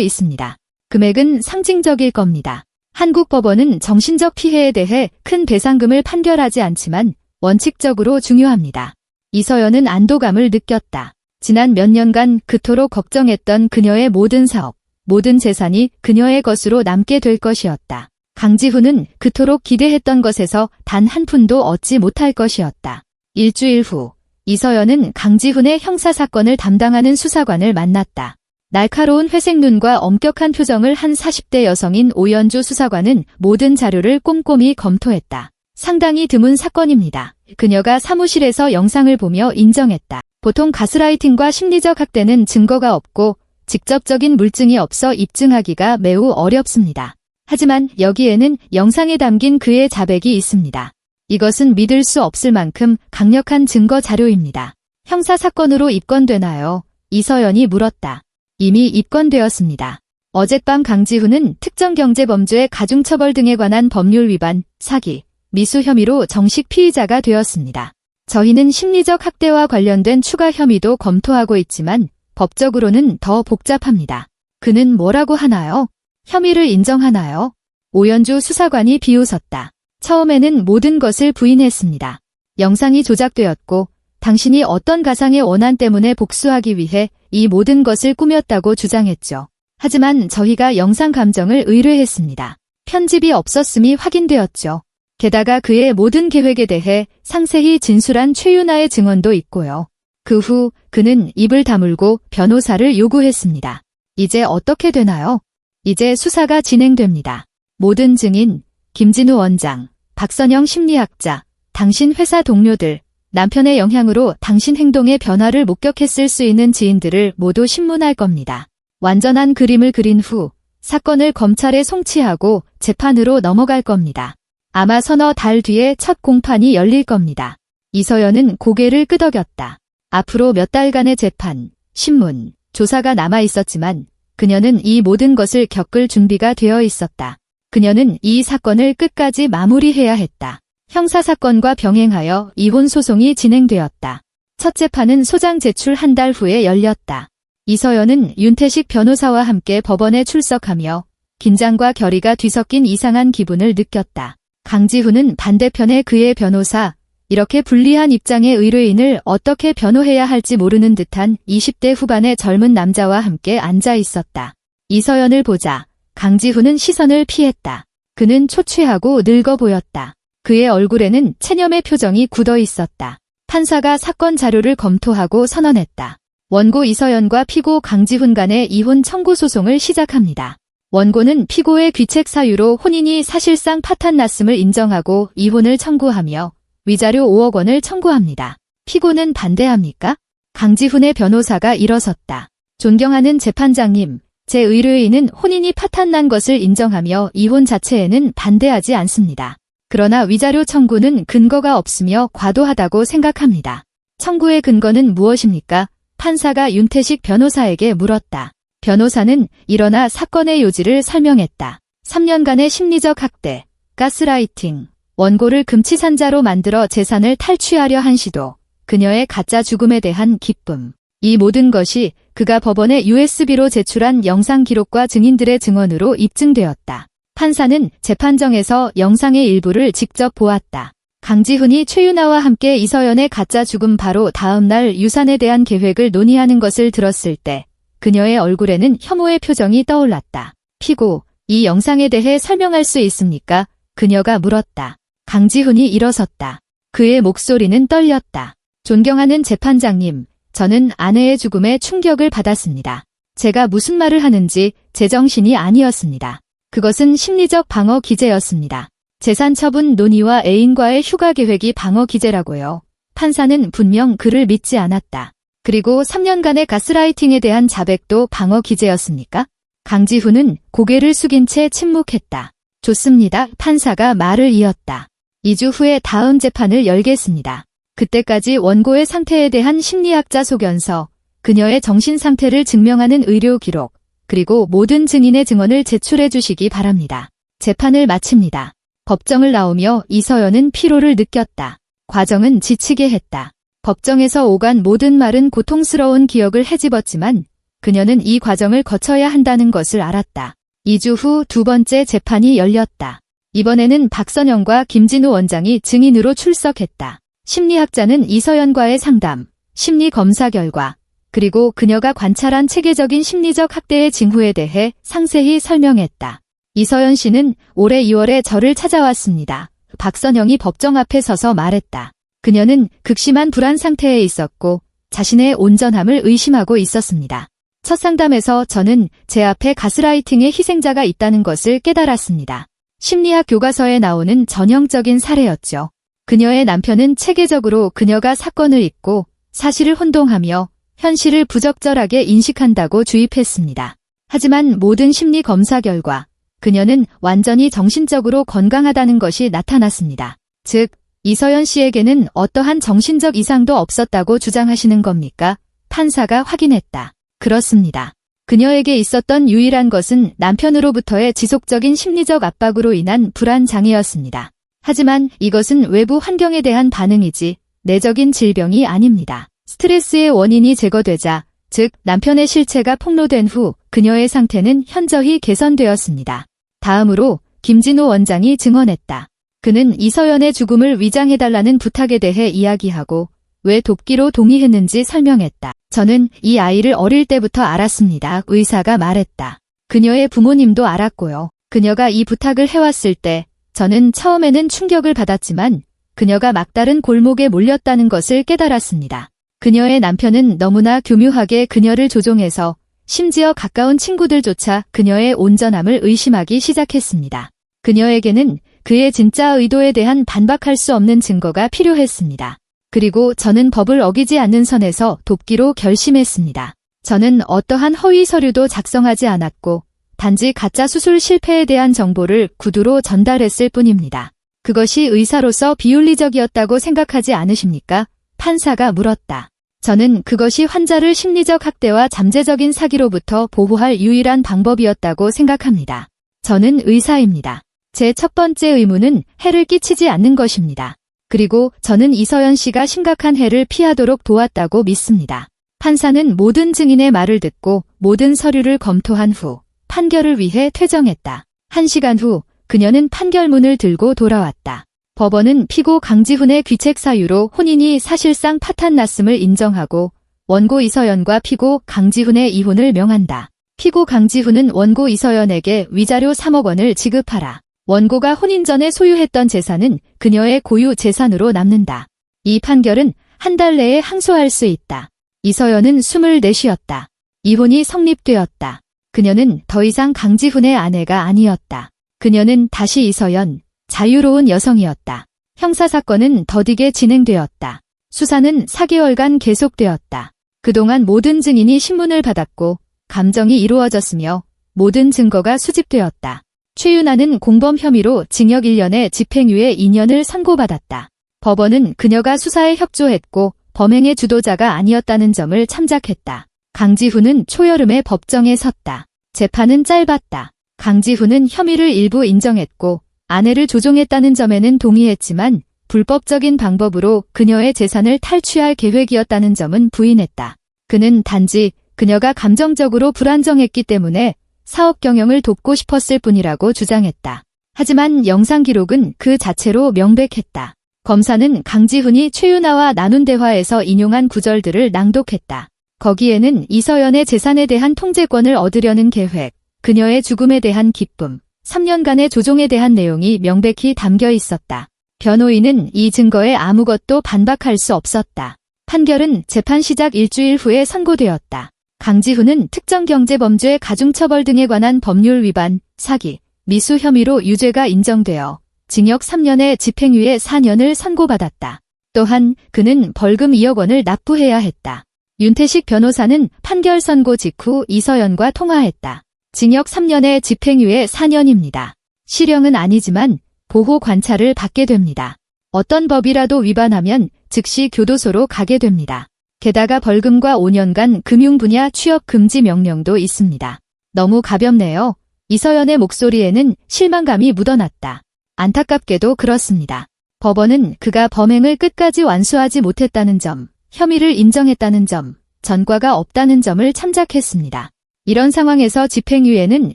있습니다. 금액은 상징적일 겁니다. 한국 법원은 정신적 피해에 대해 큰 배상금을 판결하지 않지만 원칙적으로 중요합니다. 이서연은 안도감을 느꼈다. 지난 몇 년간 그토록 걱정했던 그녀의 모든 사업, 모든 재산이 그녀의 것으로 남게 될 것이었다. 강지훈은 그토록 기대했던 것에서 단 한 푼도 얻지 못할 것이었다. 일주일 후, 이서연은 강지훈의 형사사건을 담당하는 수사관을 만났다. 날카로운 회색 눈과 엄격한 표정을 한 40대 여성인 오연주 수사관은 모든 자료를 꼼꼼히 검토했다. 상당히 드문 사건입니다. 그녀가 사무실에서 영상을 보며 인정했다. 보통 가스라이팅과 심리적 학대는 증거가 없고 직접적인 물증이 없어 입증하기가 매우 어렵습니다. 하지만 여기에는 영상에 담긴 그의 자백이 있습니다. 이것은 믿을 수 없을 만큼 강력한 증거 자료입니다. 형사사건으로 입건되나요? 이서연이 물었다. 이미 입건되었습니다. 어젯밤 강지훈은 특정경제범죄 가중처벌 등에 관한 법률 위반, 사기, 미수 혐의로 정식 피의자가 되었습니다. 저희는 심리적 학대와 관련된 추가 혐의도 검토하고 있지만 법적으로는 더 복잡합니다. 그는 뭐라고 하나요? 혐의를 인정하나요? 오연주 수사관이 비웃었다. 처음에는 모든 것을 부인했습니다. 영상이 조작되었고 당신이 어떤 가상의 원한 때문에 복수하기 위해 이 모든 것을 꾸몄다고 주장했죠. 하지만 저희가 영상 감정을 의뢰했습니다. 편집이 없었음이 확인되었죠. 게다가 그의 모든 계획에 대해 상세히 진술한 최윤아의 증언도 있고요. 그 후 그는 입을 다물고 변호사를 요구했습니다. 이제 어떻게 되나요? 이제 수사가 진행됩니다. 모든 증인, 김진우 원장, 박선영 심리학자, 당신 회사 동료들, 남편의 영향으로 당신 행동의 변화를 목격했을 수 있는 지인들을 모두 신문할 겁니다. 완전한 그림을 그린 후 사건을 검찰에 송치하고 재판으로 넘어갈 겁니다. 아마 서너 달 뒤에 첫 공판이 열릴 겁니다. 이서연은 고개를 끄덕였다. 앞으로 몇 달간의 재판, 신문, 조사가 남아 있었지만 그녀는 이 모든 것을 겪을 준비가 되어 있었다. 그녀는 이 사건을 끝까지 마무리해야 했다. 형사사건과 병행하여 이혼 소송이 진행되었다. 첫 재판은 소장 제출 한 달 후에 열렸다. 이서연은 윤태식 변호사와 함께 법원에 출석하며 긴장과 결의가 뒤섞인 이상한 기분을 느꼈다. 강지훈은 반대편에 그의 변호사, 이렇게 불리한 입장의 의뢰인을 어떻게 변호해야 할지 모르는 듯한 20대 후반의 젊은 남자와 함께 앉아 있었다. 이서연을 보자 강지훈은 시선을 피했다. 그는 초췌하고 늙어 보였다. 그의 얼굴에는 체념의 표정이 굳어 있었다. 판사가 사건 자료를 검토하고 선언했다. 원고 이서연과 피고 강지훈 간의 이혼 청구 소송을 시작합니다. 원고는 피고의 귀책 사유로 혼인이 사실상 파탄났음을 인정하고 이혼을 청구하며 위자료 5억 원을 청구합니다. 피고는 반대합니까? 강지훈의 변호사가 일어섰다. 존경하는 재판장님, 제 의뢰인은 혼인이 파탄난 것을 인정하며 이혼 자체에는 반대하지 않습니다. 그러나 위자료 청구는 근거가 없으며 과도하다고 생각합니다. 청구의 근거는 무엇입니까? 판사가 윤태식 변호사에게 물었다. 변호사는 일어나 사건의 요지를 설명했다. 3년간의 심리적 학대, 가스라이팅, 원고를 금치산자로 만들어 재산을 탈취하려 한 시도, 그녀의 가짜 죽음에 대한 기쁨. 이 모든 것이 그가 법원에 USB로 제출한 영상 기록과 증인들의 증언으로 입증되었다. 판사는 재판정에서 영상의 일부를 직접 보았다. 강지훈이 최윤아와 함께 이서연의 가짜 죽음 바로 다음 날 유산에 대한 계획을 논의하는 것을 들었을 때 그녀의 얼굴에는 혐오의 표정이 떠올랐다. 피고, 이 영상에 대해 설명할 수 있습니까? 그녀가 물었다. 강지훈이 일어섰다. 그의 목소리는 떨렸다. 존경하는 재판장님, 저는 아내의 죽음에 충격을 받았습니다. 제가 무슨 말을 하는지 제정신이 아니었습니다. 그것은 심리적 방어 기제였습니다. 재산 처분 논의와 애인과의 휴가 계획이 방어 기제라고요. 판사는 분명 그를 믿지 않았다. 그리고 3년간의 가스라이팅에 대한 자백도 방어 기제였습니까? 강지훈은 고개를 숙인 채 침묵했다. 좋습니다. 판사가 말을 이었다. 2주 후에 다음 재판을 열겠습니다. 그때까지 원고의 상태에 대한 심리학자 소견서, 그녀의 정신 상태를 증명하는 의료 기록, 그리고 모든 증인의 증언을 제출해 주시기 바랍니다. 재판을 마칩니다. 법정을 나오며 이서연은 피로를 느꼈다. 과정은 지치게 했다. 법정에서 오간 모든 말은 고통스러운 기억을 헤집었지만 그녀는 이 과정을 거쳐야 한다는 것을 알았다. 2주 후 두 번째 재판이 열렸다. 이번에는 박선영과 김진우 원장이 증인으로 출석했다. 심리학자는 이서연과의 상담, 심리 검사 결과, 그리고 그녀가 관찰한 체계적인 심리적 학대의 징후에 대해 상세히 설명했다. 이서연 씨는 올해 2월에 저를 찾아왔습니다. 박선영이 법정 앞에 서서 말했다. 그녀는 극심한 불안 상태에 있었고 자신의 온전함을 의심하고 있었습니다. 첫 상담에서 저는 제 앞에 가스라이팅의 희생자가 있다는 것을 깨달았습니다. 심리학 교과서에 나오는 전형적인 사례였죠. 그녀의 남편은 체계적으로 그녀가 사건을 잊고 사실을 혼동하며 현실을 부적절하게 인식한다고 주입했습니다. 하지만 모든 심리 검사 결과 그녀는 완전히 정신적으로 건강하다는 것이 나타났습니다. 즉, 이서연 씨에게는 어떠한 정신적 이상도 없었다고 주장하시는 겁니까? 판사가 확인했다. 그렇습니다. 그녀에게 있었던 유일한 것은 남편으로부터의 지속적인 심리적 압박으로 인한 불안 장애였습니다. 하지만 이것은 외부 환경에 대한 반응이지 내적인 질병이 아닙니다. 스트레스의 원인이 제거되자, 즉 남편의 실체가 폭로된 후 그녀의 상태는 현저히 개선되었습니다. 다음으로 김진우 원장이 증언했다. 그는 이서연의 죽음을 위장해달라는 부탁에 대해 이야기하고 왜 돕기로 동의했는지 설명했다. 저는 이 아이를 어릴 때부터 알았습니다. 의사가 말했다. 그녀의 부모님도 알았고요. 그녀가 이 부탁을 해왔을 때 저는 처음에는 충격을 받았지만 그녀가 막다른 골목에 몰렸다는 것을 깨달았습니다. 그녀의 남편은 너무나 교묘하게 그녀를 조종해서 심지어 가까운 친구들조차 그녀의 온전함을 의심하기 시작했습니다. 그녀에게는 그의 진짜 의도에 대한 반박할 수 없는 증거가 필요했습니다. 그리고 저는 법을 어기지 않는 선에서 돕기로 결심했습니다. 저는 어떠한 허위 서류도 작성하지 않았고 단지 가짜 수술 실패에 대한 정보를 구두로 전달했을 뿐입니다. 그것이 의사로서 비윤리적이었다고 생각하지 않으십니까? 판사가 물었다. 저는 그것이 환자를 심리적 학대와 잠재적인 사기로부터 보호할 유일한 방법이었다고 생각합니다. 저는 의사입니다. 제 첫 번째 의무는 해를 끼치지 않는 것입니다. 그리고 저는 이서연 씨가 심각한 해를 피하도록 도왔다고 믿습니다. 판사는 모든 증인의 말을 듣고 모든 서류를 검토한 후 판결을 위해 퇴정했다. 1시간 후 그녀는 판결문을 들고 돌아왔다. 법원은 피고 강지훈의 귀책 사유로 혼인이 사실상 파탄났음을 인정하고 원고 이서연과 피고 강지훈의 이혼을 명한다. 피고 강지훈은 원고 이서연에게 위자료 3억 원을 지급하라. 원고가 혼인 전에 소유했던 재산은 그녀의 고유 재산으로 남는다. 이 판결은 한 달 내에 항소할 수 있다. 이서연은 숨을 내쉬었다. 이혼이 성립되었다. 그녀는 더 이상 강지훈의 아내가 아니었다. 그녀는 다시 이서연, 자유로운 여성이었다. 형사사건은 더디게 진행되었다. 수사는 4개월간 계속되었다. 그동안 모든 증인이 신문을 받았고 감정이 이루어졌으며 모든 증거가 수집되었다. 최윤아는 공범 혐의로 징역 1년에 집행유예 2년을 선고받았다. 법원은 그녀가 수사에 협조했고 범행의 주도자가 아니었다는 점을 참작했다. 강지훈은 초여름에 법정에 섰다. 재판은 짧았다. 강지훈은 혐의를 일부 인정했고 아내를 조종했다는 점에는 동의했지만 불법적인 방법으로 그녀의 재산을 탈취할 계획이었다는 점은 부인했다. 그는 단지 그녀가 감정적으로 불안정했기 때문에 사업 경영을 돕고 싶었을 뿐이라고 주장했다. 하지만 영상 기록은 그 자체로 명백했다. 검사는 강지훈이 최윤아와 나눈 대화에서 인용한 구절들을 낭독했다. 거기에는 이서연의 재산에 대한 통제권을 얻으려는 계획, 그녀의 죽음에 대한 기쁨, 3년간의 조종에 대한 내용이 명백히 담겨 있었다. 변호인은 이 증거에 아무것도 반박할 수 없었다. 판결은 재판 시작 일주일 후에 선고되었다. 강지훈은 특정 경제범죄 가중처벌 등에 관한 법률 위반, 사기, 미수 혐의로 유죄가 인정되어 징역 3년에 집행유예 4년을 선고받았다. 또한 그는 벌금 2억 원을 납부해야 했다. 윤태식 변호사는 판결 선고 직후 이서연과 통화했다. 징역 3년에 집행유예 4년입니다. 실형은 아니지만 보호 관찰을 받게 됩니다. 어떤 법이라도 위반하면 즉시 교도소로 가게 됩니다. 게다가 벌금과 5년간 금융 분야 취업 금지 명령도 있습니다. 너무 가볍네요. 이서연의 목소리에는 실망감이 묻어났다. 안타깝게도 그렇습니다. 법원은 그가 범행을 끝까지 완수하지 못했다는 점, 혐의를 인정했다는 점, 전과가 없다는 점을 참작했습니다. 이런 상황에서 집행유예는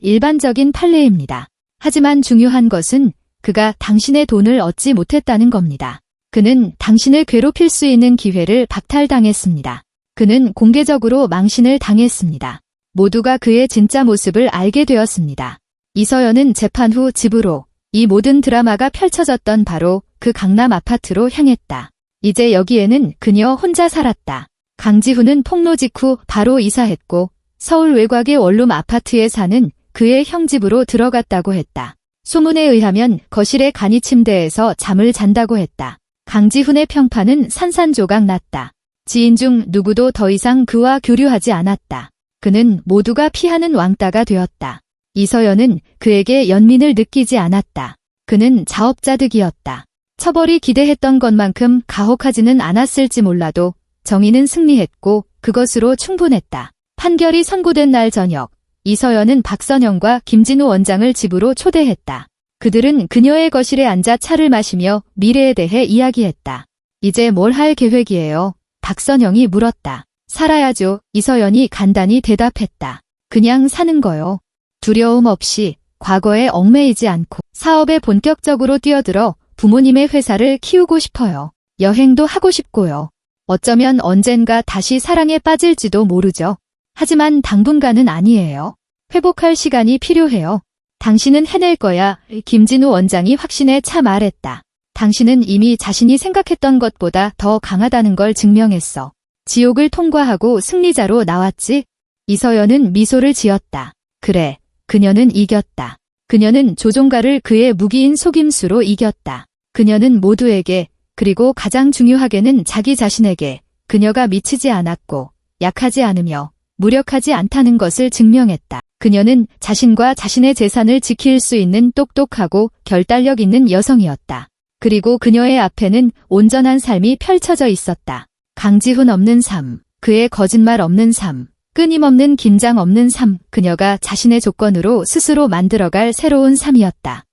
일반적인 판례입니다. 하지만 중요한 것은 그가 당신의 돈을 얻지 못했다는 겁니다. 그는 당신을 괴롭힐 수 있는 기회를 박탈당했습니다. 그는 공개적으로 망신을 당했습니다. 모두가 그의 진짜 모습을 알게 되었습니다. 이서연은 재판 후 집으로, 이 모든 드라마가 펼쳐졌던 바로 그 강남 아파트로 향했다. 이제 여기에는 그녀 혼자 살았다. 강지훈은 폭로 직후 바로 이사했고 서울 외곽의 원룸 아파트에 사는 그의 형 집으로 들어갔다고 했다. 소문에 의하면 거실의 간이 침대에서 잠을 잔다고 했다. 강지훈의 평판은 산산조각 났다. 지인 중 누구도 더 이상 그와 교류하지 않았다. 그는 모두가 피하는 왕따가 되었다. 이서연은 그에게 연민을 느끼지 않았다. 그는 자업자득이었다. 처벌이 기대했던 것만큼 가혹하지는 않았을지 몰라도 정의는 승리했고 그것으로 충분했다. 판결이 선고된 날 저녁, 이서연은 박선영과 김진우 원장을 집으로 초대했다. 그들은 그녀의 거실에 앉아 차를 마시며 미래에 대해 이야기했다. 이제 뭘 할 계획이에요? 박선영이 물었다. 살아야죠. 이서연이 간단히 대답했다. 그냥 사는 거요. 두려움 없이, 과거에 얽매이지 않고 사업에 본격적으로 뛰어들어 부모님의 회사를 키우고 싶어요. 여행도 하고 싶고요. 어쩌면 언젠가 다시 사랑에 빠질지도 모르죠. 하지만 당분간은 아니에요. 회복할 시간이 필요해요. 당신은 해낼 거야. 김진우 원장이 확신에 차 말했다. 당신은 이미 자신이 생각했던 것보다 더 강하다는 걸 증명했어. 지옥을 통과하고 승리자로 나왔지? 이서연은 미소를 지었다. 그래, 그녀는 이겼다. 그녀는 조종가를 그의 무기인 속임수로 이겼다. 그녀는 모두에게, 그리고 가장 중요하게는 자기 자신에게 그녀가 미치지 않았고 약하지 않으며 무력하지 않다는 것을 증명했다. 그녀는 자신과 자신의 재산을 지킬 수 있는 똑똑하고 결단력 있는 여성이었다. 그리고 그녀의 앞에는 온전한 삶이 펼쳐져 있었다. 강지훈 없는 삶, 그의 거짓말 없는 삶, 끊임없는 긴장 없는 삶, 그녀가 자신의 조건으로 스스로 만들어갈 새로운 삶이었다.